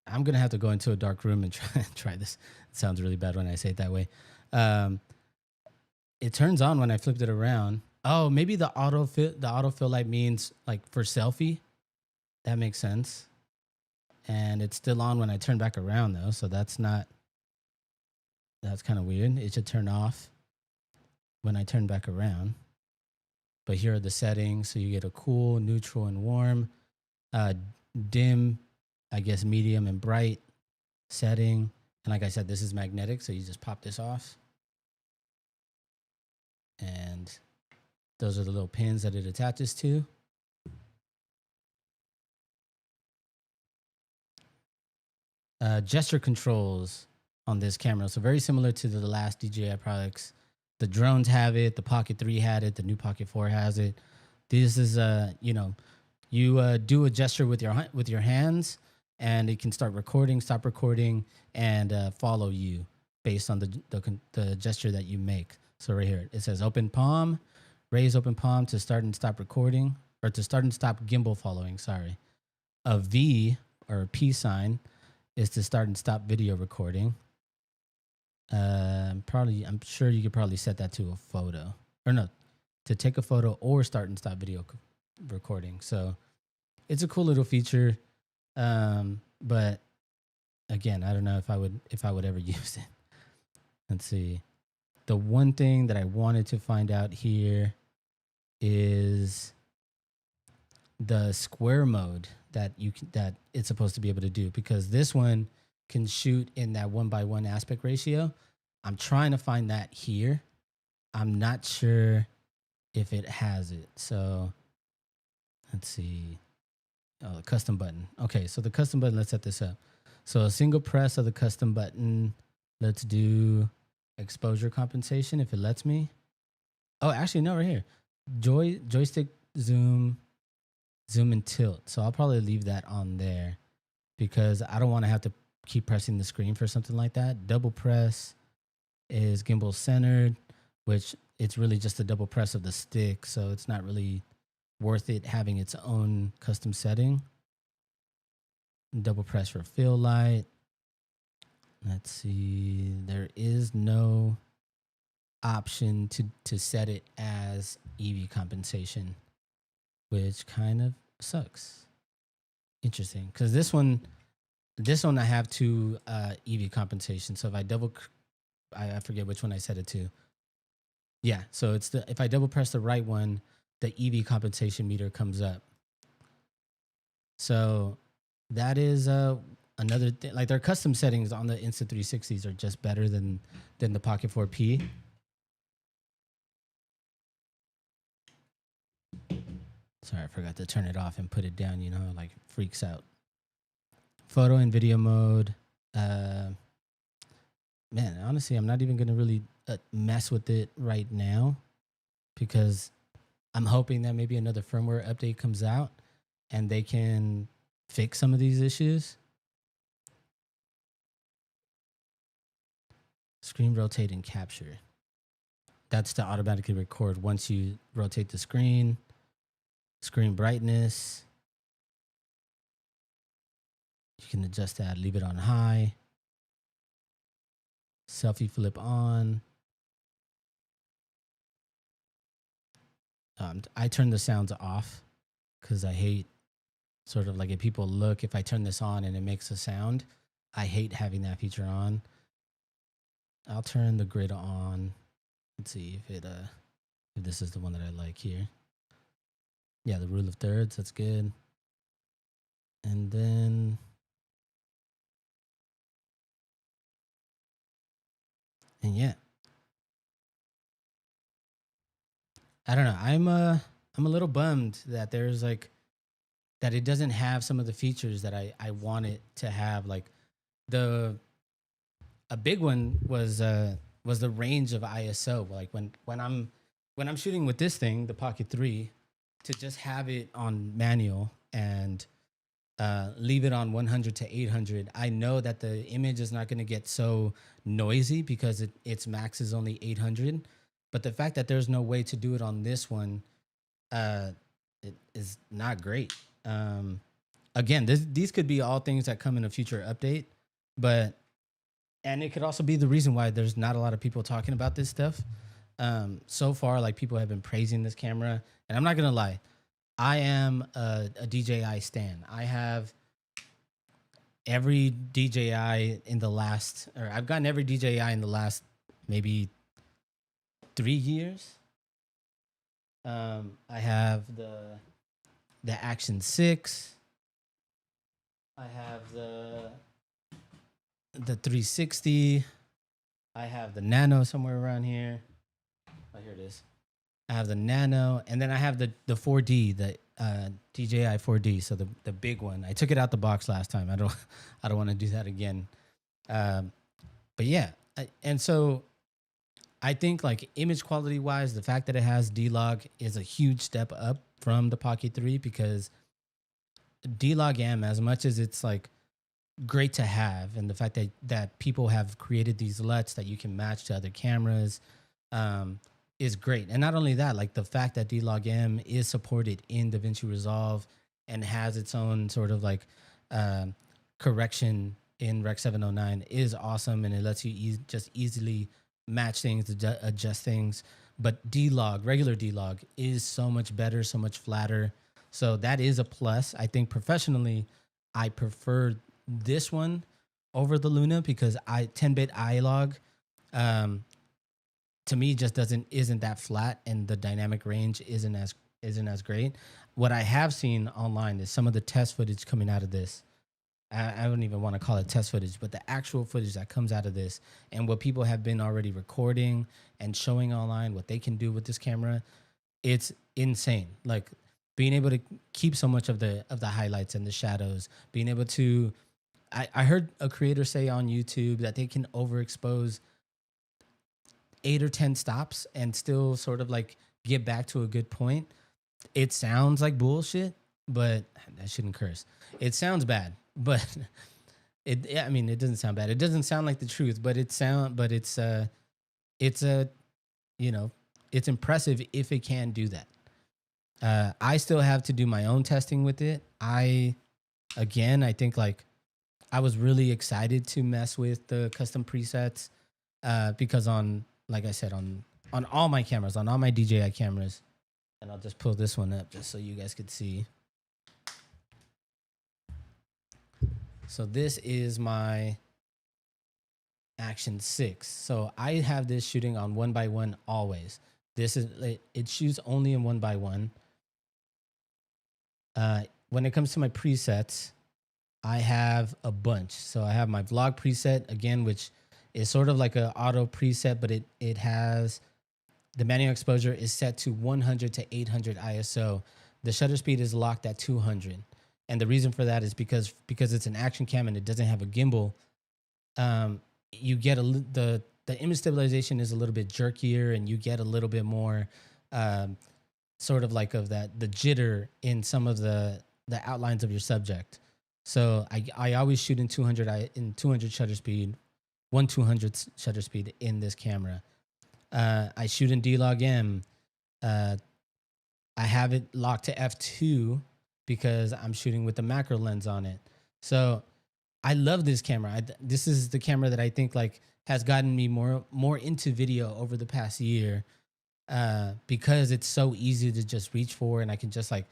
I'm gonna have to go into a dark room and try this. It sounds really bad when I say it that way. It turns on when I flipped it around. Oh, maybe the autofill light means like for selfie. That makes sense. And it's still on when I turn back around though, so that's kind of weird. It should turn off when I turn back around. But here are the settings. So you get a cool, neutral, and warm, dim, I guess medium and bright setting. And like I said, this is magnetic, so you just pop this off. And those are the little pins that it attaches to. Gesture controls on this camera. So very similar to the last DJI products. The drones have it, the Pocket 3 had it, the new Pocket 4 has it. This is, you do a gesture with your hands, and it can start recording, stop recording, and follow you based on the gesture that you make. So right here, it says open palm, raise open palm to start and stop recording, or to start and stop gimbal following, sorry. A V or a P sign is to start and stop video recording. I'm sure you could probably set that to a photo, or no, to take a photo or start and stop video recording. So it's a cool little feature. But again, I don't know if I would ever use it. Let's see. The one thing that I wanted to find out here is the square mode that it's supposed to be able to do, because this one can shoot in that 1:1 aspect ratio. I'm trying to find that here. I'm not sure if it has it. So let's see. Oh, the custom button. Okay, so the custom button, let's set this up. So a single press of the custom button. Let's do exposure compensation if it lets me. Oh, actually, no, right here. Joystick zoom, zoom and tilt. So I'll probably leave that on there because I don't want to have to keep pressing the screen for something like that. Double press is gimbal centered, which it's really just a double press of the stick. So it's not really worth it having its own custom setting. Double press for fill light. Let's see. There is no option to set it as EV compensation, which kind of sucks. Interesting, because this one I have two EV compensation. So if I I forget which one I set it to. Yeah, so it's if I double press the right one, the EV compensation meter comes up. So that is another thing. Like their custom settings on the Insta360s are just better than the Pocket 4P. Sorry, I forgot to turn it off and put it down. You know, like freaks out. Photo and video mode. Man, honestly, I'm not even gonna really mess with it right now because I'm hoping that maybe another firmware update comes out and they can fix some of these issues. Screen rotate and capture. That's to automatically record once you rotate the screen. Screen brightness. You can adjust that, leave it on high. Selfie flip on. I turn the sounds off because I hate sort of like if people look, if I turn this on and it makes a sound, I hate having that feature on. I'll turn the grid on. Let's see if this is the one that I like here. Yeah, the rule of thirds, that's good. And then yeah. I don't know. I'm a little bummed that there's like that it doesn't have some of the features that I want it to have. Like a big one was the range of ISO. Like when I'm shooting with this thing, the Pocket 3, to just have it on manual and leave it on 100 to 800, I know that the image is not going to get so noisy because its max is only 800. But the fact that there's no way to do it on this one, it is not great. Again, these could be all things that come in a future update, and it could also be the reason why there's not a lot of people talking about this stuff. So far, like people have been praising this camera, and I'm not gonna lie, I am a DJI stan. I have every DJI in the last, or I've gotten every DJI in the last maybe 3 years. I have the Action 6. I have the 360. I have the Nano somewhere around here. Oh, here it is. I have the Nano, and then I have the 4D, the DJI 4D, so the big one. I took it out the box last time. I don't want to do that again. But yeah, and so I think like image quality wise, the fact that it has D-Log is a huge step up from the Pocket 3, because D-Log M, as much as it's like great to have, and the fact that people have created these LUTs that you can match to other cameras is great. And not only that, like the fact that D-Log M is supported in DaVinci Resolve and has its own sort of like correction in Rec 709 is awesome, and it lets you just easily match things, adjust things. But D-Log, regular D-Log, is so much better, so much flatter. So that is a plus. I think professionally, I prefer this one over the Luna because 10-bit iLog to me just isn't that flat, and the dynamic range isn't as great. What I have seen online is some of the test footage coming out of this. I don't even want to call it test footage, but the actual footage that comes out of this and what people have been already recording and showing online what they can do with this camera, it's insane. Like being able to keep so much of the highlights and the shadows, being able to I heard a creator say on YouTube that they can overexpose 8 or 10 stops and still sort of like get back to a good point. It sounds like bullshit, but I shouldn't curse. It sounds bad, but I mean, it doesn't sound bad. It doesn't sound like the truth, but it's a, you know, it's impressive if it can do that. I still have to do my own testing with it. I think like I was really excited to mess with the custom presets because like I said, on all my cameras, on all my DJI cameras, and I'll just pull this one up just so you guys could see. So this is my Action 6. So I have this shooting on 1x1 always. This is it shoots only in 1x1. When it comes to my presets, I have a bunch. So I have my vlog preset again, which is sort of like an auto preset, but it has the manual exposure is set to 100 to 800 ISO. The shutter speed is locked at 200. And the reason for that is because it's an action cam and it doesn't have a gimbal. You get the image stabilization is a little bit jerkier, and you get a little bit more sort of like of that the jitter in some of the outlines of your subject. So I always shoot in 200 shutter speed, 1/200 shutter speed in this camera. I shoot in D-Log-M. I have it locked to f2 because I'm shooting with the macro lens on it. So I love this camera. This is the camera that I think like has gotten me more into video over the past year because it's so easy to just reach for, and I can just like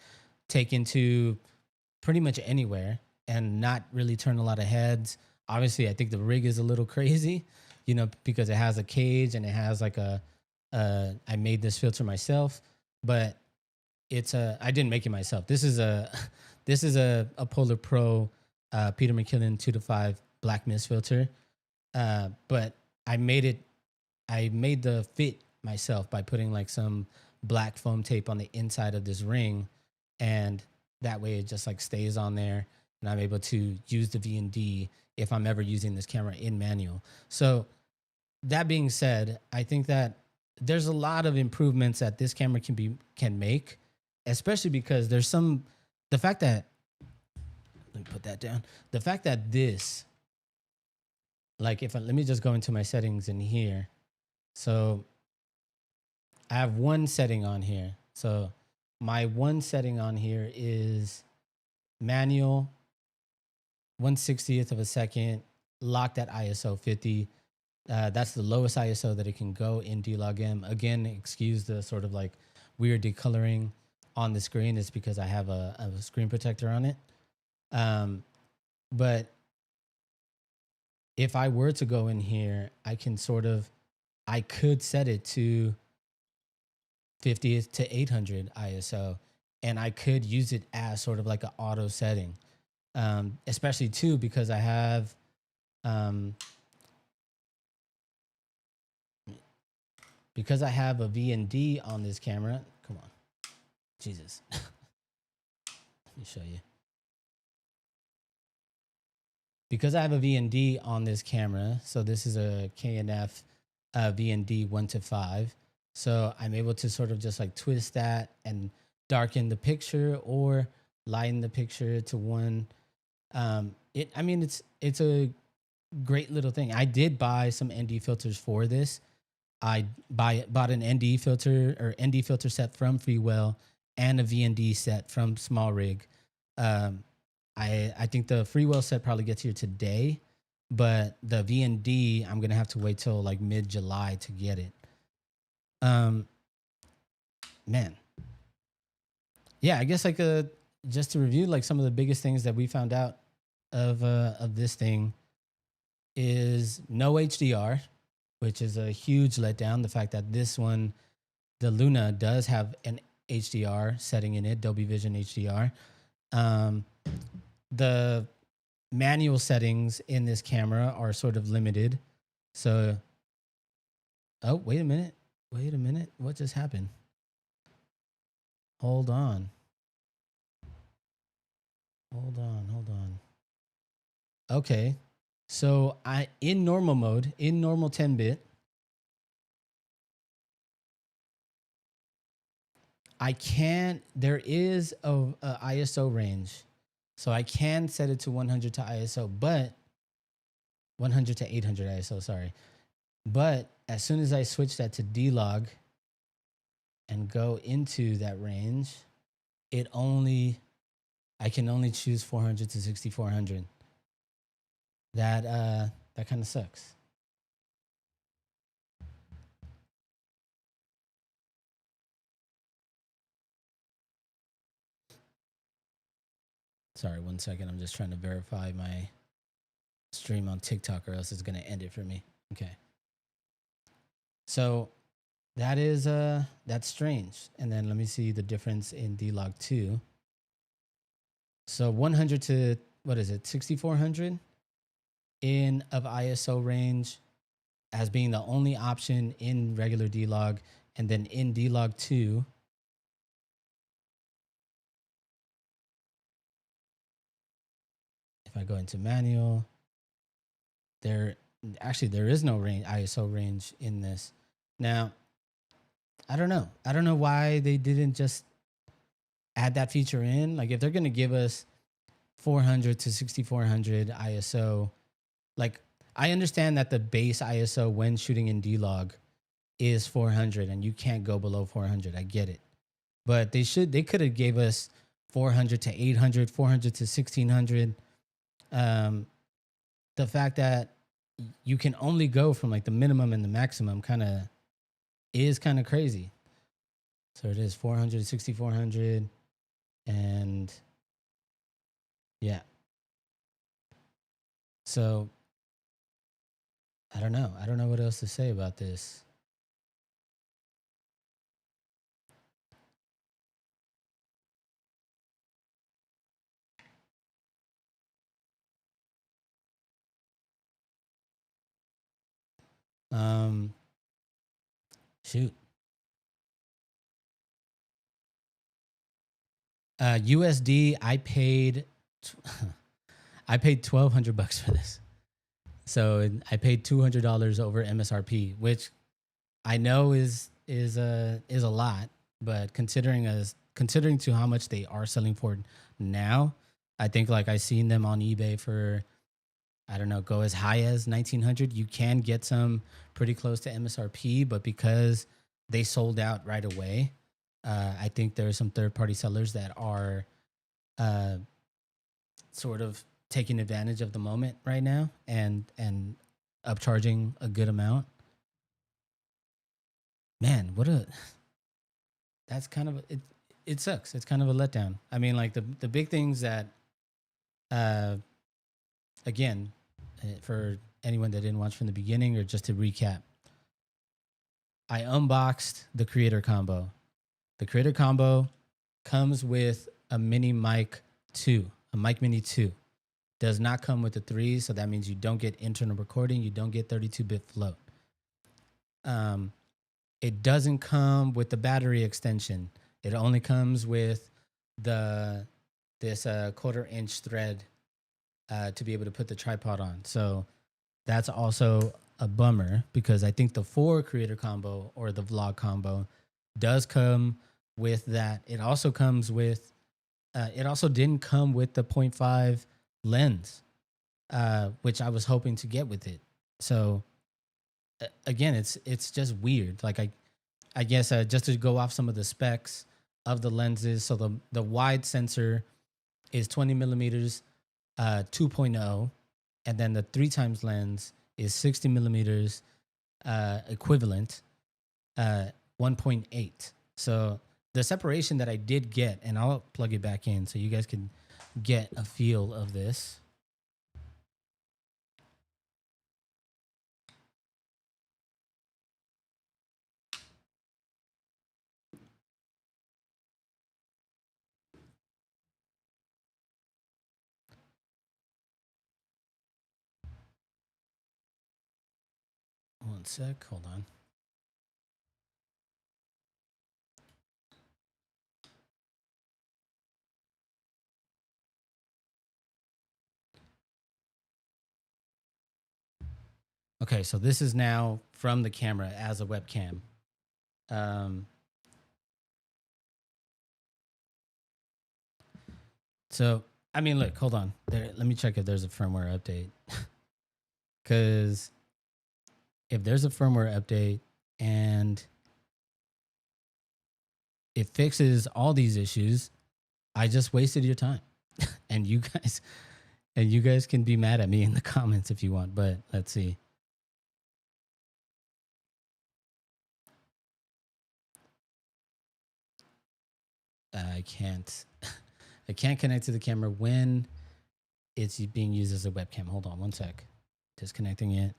take into pretty much anywhere and not really turn a lot of heads. Obviously, I think the rig is a little crazy, you know, because it has a cage and it has like I made this filter myself, but I didn't make it myself. This is a Polar Pro Peter McKinnon 2:5 black mist filter. But I made the fit myself by putting like some black foam tape on the inside of this ring, and that way it just like stays on there, and I'm able to use the V&D if I'm ever using this camera in manual. So that being said, I think that there's a lot of improvements that this camera can make, especially because there's the fact that, let me put that down. The fact that this, like let me just go into my settings in here. So I have one setting on here. So my one setting on here is manual, 1/60th of a second, locked at ISO 50. That's the lowest ISO that it can go in D-Log-M. Again, excuse the sort of like weird decoloring on the screen. It's because I have a screen protector on it. But if I were to go in here, I could set it to 50th to 800 ISO, and I could use it as sort of like an auto setting. Especially too, because I have, a V&D on this camera. Come on, Jesus. Let me show you. Because I have a V&D on this camera, so this is a K&F V&D 1:5. So I'm able to sort of just like twist that and darken the picture or lighten the picture to one. It's a great little thing. I did buy some ND filters for this. I bought an ND filter set from Freewell and a V&D set from Small Rig. I think the Freewell set probably gets here today, but the V&D I'm gonna have to wait till like mid-July to get it. Man, yeah, I guess like just to review like some of the biggest things that we found out of this thing is no HDR, which is a huge letdown. The fact that this one, the Luna, does have an HDR setting in it, Dolby Vision HDR. The manual settings in this camera are sort of limited. So, oh, wait a minute. What just happened? Hold on. Hold on, hold on. Okay. So in normal mode, in normal 10-bit, I can't, there is a ISO range. So I can set it to 100 to ISO, but 100 to 800 ISO, sorry. But as soon as I switch that to D-Log and go into that range, I can only choose 400 to 6400. That kind of sucks. Sorry, 1 second. I'm just trying to verify my stream on TikTok, or else it's gonna end it for me. Okay. So that's strange. And then let me see the difference in D-Log 2. So 100 to, what is it, 6400 in of ISO range as being the only option in regular D-Log, and then in D-Log 2, if I go into manual, there is no range, ISO range in this. Now, I don't know. I don't know why they didn't just add that feature in. Like, if they're going to give us 400 to 6400 ISO, like, I understand that the base ISO when shooting in D-Log is 400 and you can't go below 400. I get it. But they could have gave us 400 to 800, 400 to 1600. The fact that you can only go from like the minimum and the maximum is kind of crazy. So it is 400 to 6400, and yeah. So I don't know. I don't know what else to say about this. Um, shoot. USD. I paid $1,200 for this. So I paid $200 over MSRP, which I know is a lot, but considering to how much they are selling for now, I think like I seen them on eBay for, I don't know, go as high as 1900. You can get some pretty close to MSRP, but because they sold out right away, I think there are some third party sellers that are sort of taking advantage of the moment right now and upcharging a good amount. Man, that's kind of it. It sucks. It's kind of a letdown. I mean, like the big things that, uh, again, for anyone that didn't watch from the beginning, or just to recap, I unboxed the creator combo. The creator combo comes with a mini mic 2, a mic mini 2. Does not come with the 3, so that means you don't get internal recording, you don't get 32-bit float. It doesn't come with the battery extension. It only comes with this 1/4-inch thread to be able to put the tripod on. So that's also a bummer, because I think the 4 creator combo or the vlog combo does come with that. It also comes with, it also didn't come with the 0.5 lens, which I was hoping to get with it. So again, it's just weird. Like I guess just to go off some of the specs of the lenses. So the wide sensor is 20 millimeters, 2.0, and then the 3 times lens is 60 millimeters, equivalent, 1.8. So the separation that I did get, and I'll plug it back in so you guys can get a feel of this. One sec, hold on. Okay, so this is now from the camera as a webcam. So, I mean, look, hold on. Let me check if there's a firmware update. Because if there's a firmware update and it fixes all these issues, I just wasted your time. and you guys can be mad at me in the comments if you want, but let's see. I can't I can't connect to the camera when it's being used as a webcam. Hold on one sec. Disconnecting it.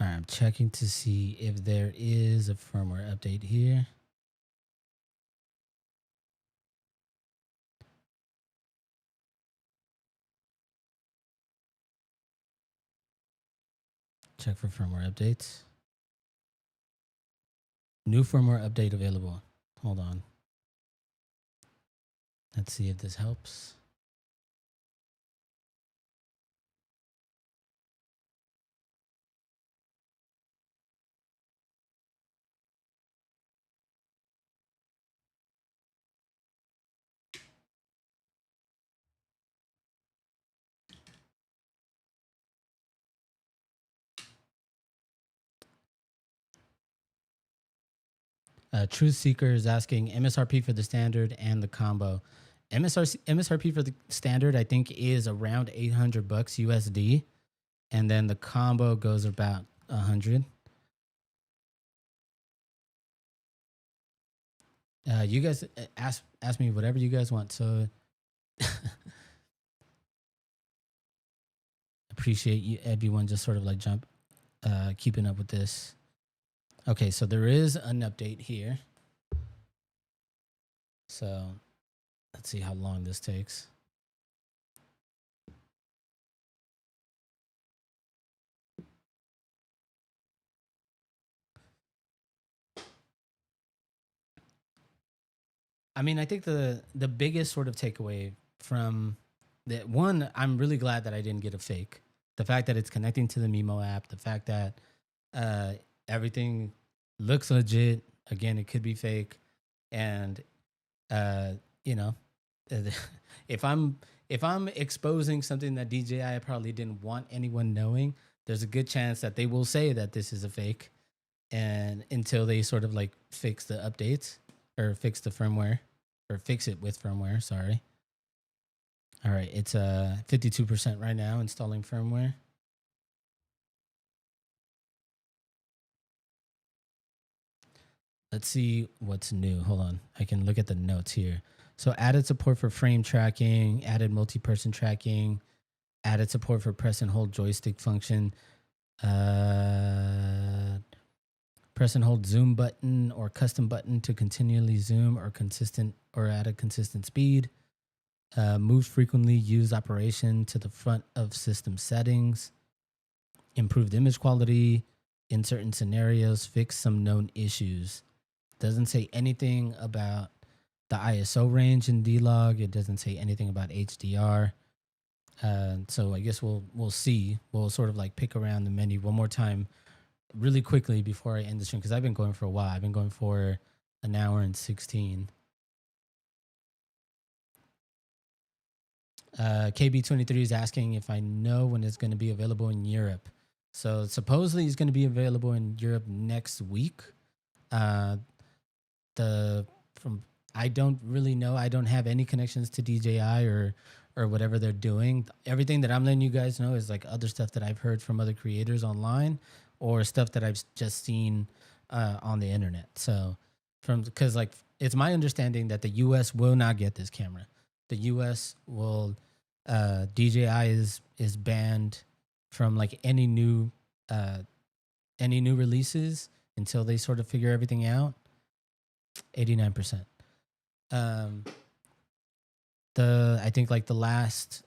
All right, I'm checking to see if there is a firmware update here. Check for firmware updates. New firmware update available. Hold on. Let's see if this helps. Truth Seeker is asking MSRP for the standard and the combo. MSRP for the standard, I think, is around $800 USD, and then the combo goes about 100. You guys ask me whatever you guys want. So appreciate you everyone just sort of like keeping up with this. Okay, so there is an update here. So let's see how long this takes. I mean, I think the biggest sort of takeaway from that one, I'm really glad that I didn't get a fake. The fact that it's connecting to the Mimo app, the fact that everything looks legit. Again, it could be fake, and you know, if I'm exposing something that DJI probably didn't want anyone knowing, there's a good chance that they will say that this is a fake, and until they sort of like fix the updates or fix the firmware or fix it with firmware. Sorry. All right, it's 52% right now installing firmware. Let's see what's new. Hold on. I can look at the notes here. So added support for frame tracking, added multi-person tracking, added support for press and hold joystick function, press and hold zoom button or custom button to continually zoom or at a consistent speed. Moves frequently used operation to the front of system settings. Improved image quality in certain scenarios. Fix some known issues. Doesn't say anything about the ISO range in D-Log. It doesn't say anything about HDR. So I guess we'll see. We'll sort of like pick around the menu one more time really quickly before I end the stream, because I've been going for a while. I've been going for an hour and 16. KB23 is asking if I know when it's going to be available in Europe. So supposedly it's going to be available in Europe next week. I don't really know. I don't have any connections to DJI or whatever they're doing. Everything that I'm letting you guys know is like other stuff that I've heard from other creators online or stuff that I've just seen on the internet. So because like it's my understanding that the US will not get this camera. The US will DJI is banned from like any new releases until they sort of figure everything out. 89%. Um, I think like the last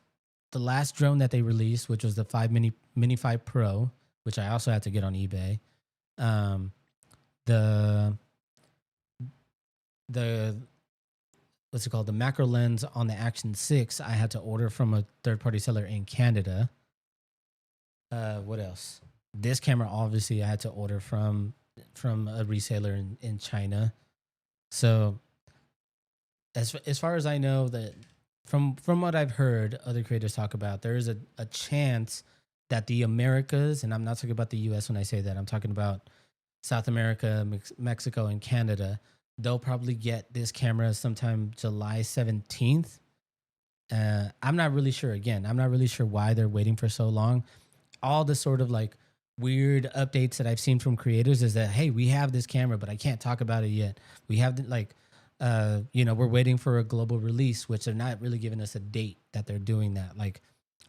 drone that they released, which was the Mini 5 Pro, which I also had to get on eBay. Um, the what's it called? The macro lens on the Action 6, I had to order from a third-party seller in Canada. What else? This camera, obviously, I had to order from a reseller in China. So as far as I know, that from what I've heard other creators talk about, there is a chance that the Americas, and I'm not talking about the US when I say that, I'm talking about South America, Mexico, and Canada, they'll probably get this camera sometime July 17th. I'm not really sure. Again, I'm not really sure why they're waiting for so long. All the sort of like weird updates that I've seen from creators is that, hey, we have this camera, but I can't talk about it yet. We have we're waiting for a global release, which they're not really giving us a date that they're doing that. Like,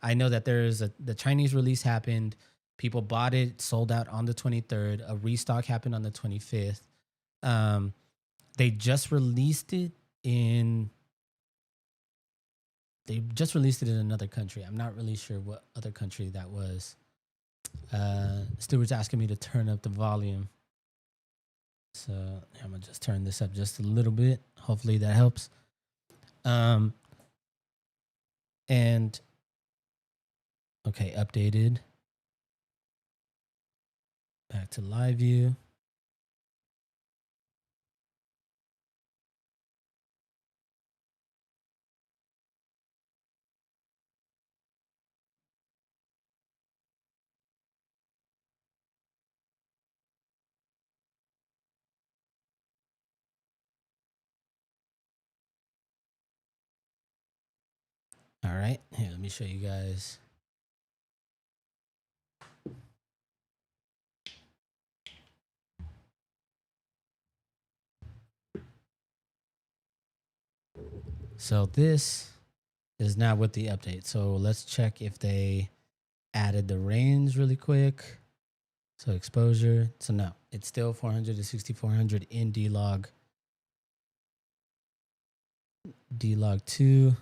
I know that the Chinese release happened. People bought it, sold out on the 23rd. A restock happened on the 25th. They just released it in another country. I'm not really sure what other country that was. Stuart's asking me to turn up the volume. So I'm gonna just turn this up just a little bit. Hopefully that helps. And okay, updated. Back to live view. All right, here, let me show you guys. So this is not with the update. So let's check if they added the range really quick. So exposure. So no, it's still 400 to 6400 in D-Log. D-Log 2.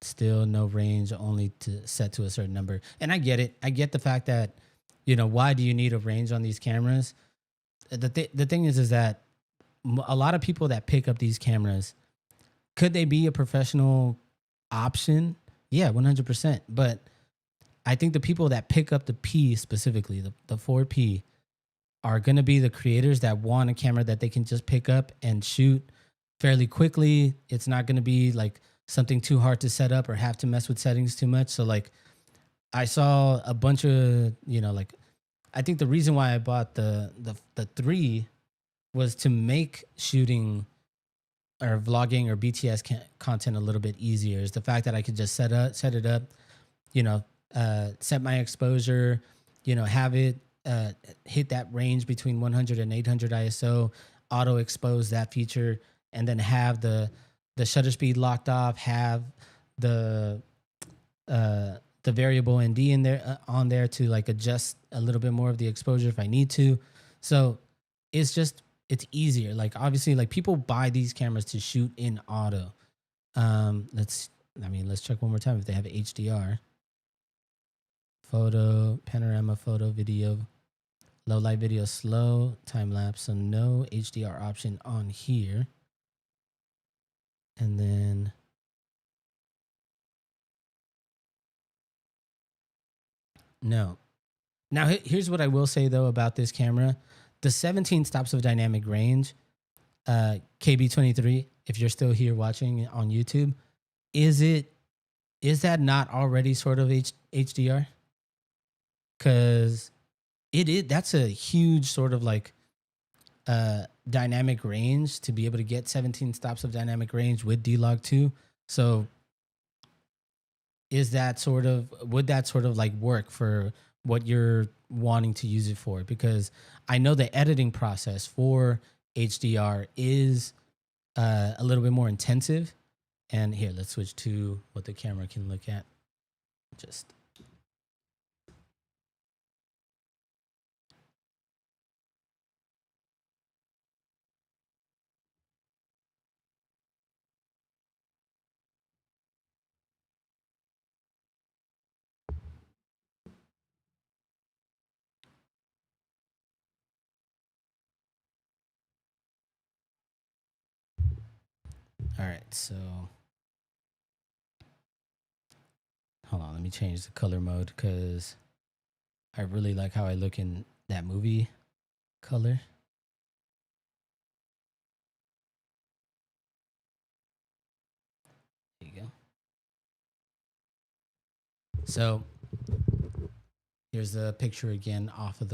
Still no range, only set to a certain number. And I get it. I get the fact that, why do you need a range on these cameras? The thing is that a lot of people that pick up these cameras, could they be a professional option? Yeah, 100%. But I think the people that pick up the P specifically, the 4P, are going to be the creators that want a camera that they can just pick up and shoot fairly quickly. It's not going to be like something too hard to set up or have to mess with settings too much. So like I saw a bunch of, I think the reason why I bought the 3 was to make shooting or vlogging or BTS content a little bit easier. Is the fact that I could just set it up, set my exposure, have it hit that range between 100 and 800 ISO, auto expose that feature, and then have the shutter speed locked off, have the variable ND in there on there to like adjust a little bit more of the exposure if I need to. So it's easier. Like obviously, like people buy these cameras to shoot in auto. Let's check one more time if they have HDR. Photo, panorama photo, video, low light video, slow, time lapse. So no HDR option on here. And then no. Now here's what I will say though about this camera. The 17 stops of dynamic range, KB23, if you're still here watching on YouTube, is that not already sort of HDR? Because that's a huge sort of like dynamic range to be able to get 17 stops of dynamic range with D-Log 2. So would that sort of like work for what you're wanting to use it for? Because I know the editing process for HDR is a little bit more intensive. And here, let's switch to what the camera can look at. Just All right, so hold on, let me change the color mode because I really like how I look in that movie color. There you go. So here's the picture again off of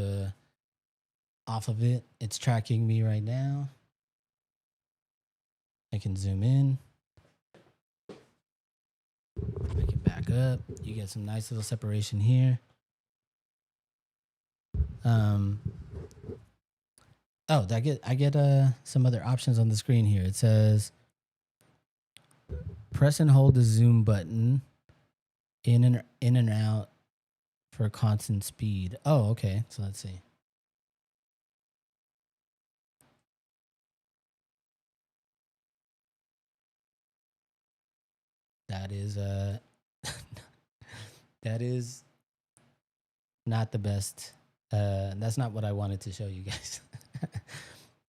it. It's tracking me right now. I can zoom in. I can back up. You get some nice little separation here. Oh, I get some other options on the screen here. It says press and hold the zoom button in and out for constant speed. Oh, okay. So let's see. That is that is not the best. That's not what I wanted to show you guys.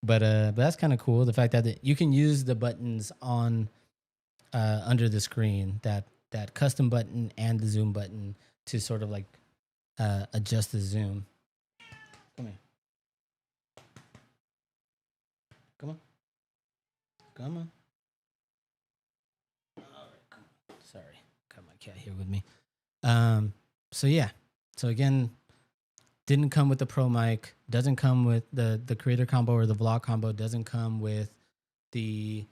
But that's kind of cool. The fact that you can use the buttons on under the screen, that custom button and the zoom button to sort of like adjust the zoom. Come here. Come on. Come on. Sorry, got my cat here with me. So yeah. So again, didn't come with the Pro mic. Doesn't come with the creator combo or the vlog combo. Doesn't come with the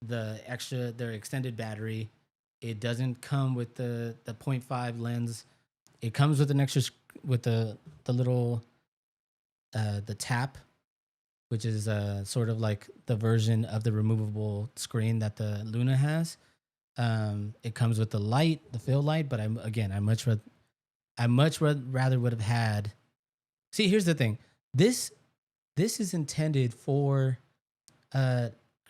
their extended battery. It doesn't come with the 0.5 lens. It comes with an extra with the little the tap, which is sort of like the version of the removable screen that the Luna has. It comes with the light, the fill light, but I much rather would have had. See, here's the thing. This is intended for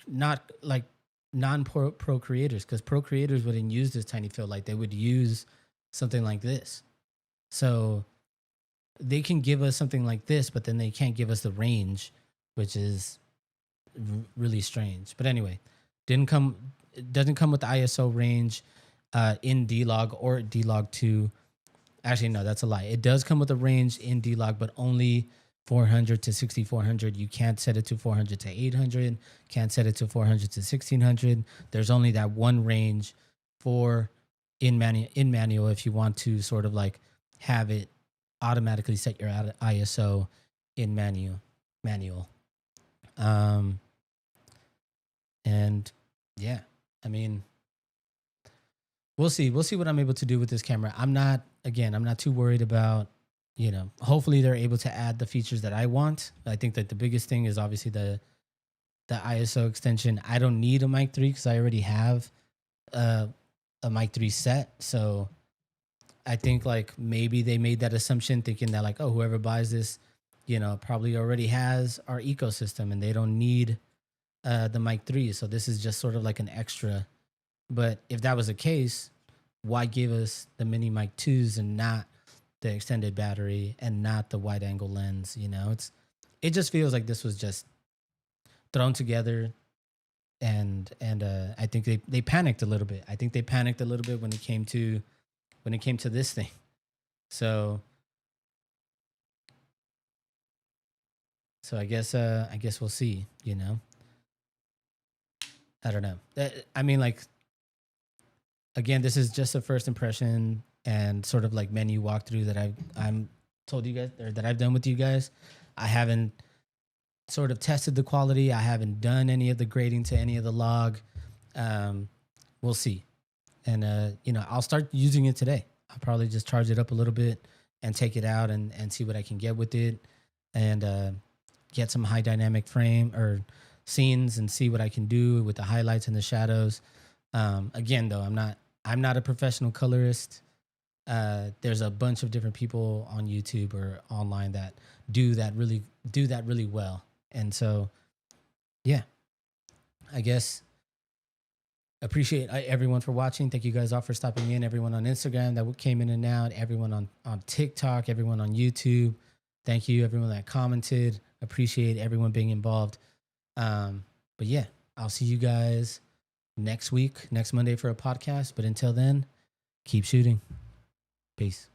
not like non-pro creators, because pro creators wouldn't use this tiny fill light. They would use something like this. So they can give us something like this, but then they can't give us the range, which is really strange. But anyway, it doesn't come with the ISO range in D-Log or D-Log 2. Actually, no, that's a lie. It does come with a range in D-Log, but only 400 to 6400. You can't set it to 400 to 800. Can't set it to 400 to 1600. There's only that one range for in manual if you want to sort of like have it automatically set your ISO in manual. And yeah, I mean, we'll see what I'm able to do with this camera. I'm not too worried about, hopefully they're able to add the features that I want. I think that the biggest thing is obviously the ISO extension. I don't need a mic 3 because I already have a mic 3 set. So I think like maybe they made that assumption thinking that like, oh, whoever buys this, probably already has our ecosystem and they don't need the mic 3. So this is just sort of like an extra. But if that was the case, why give us the mini mic 2s and not the extended battery and not the wide angle lens? It just feels like this was just thrown together, and I think they panicked a little bit. I think they panicked a little bit when it came to this thing. So I guess we'll see. I don't know. I mean, like, again, this is just a first impression and sort of like menu walkthrough that I'm told you guys, or that I've done with you guys. I haven't sort of tested the quality. I haven't done any of the grading to any of the log. We'll see. And I'll start using it today. I'll probably just charge it up a little bit and take it out and see what I can get with it, and get some high dynamic frame or scenes and see what I can do with the highlights and the shadows. Again, though, I'm not a professional colorist. There's a bunch of different people on YouTube or online that do that really well. And so, yeah, I guess appreciate everyone for watching. Thank you guys all for stopping in. Everyone on Instagram that came in and out, everyone on TikTok, everyone on YouTube. Thank you. Everyone that commented, appreciate everyone being involved. But yeah, I'll see you guys next week, next Monday for a podcast. But until then, keep shooting. Peace.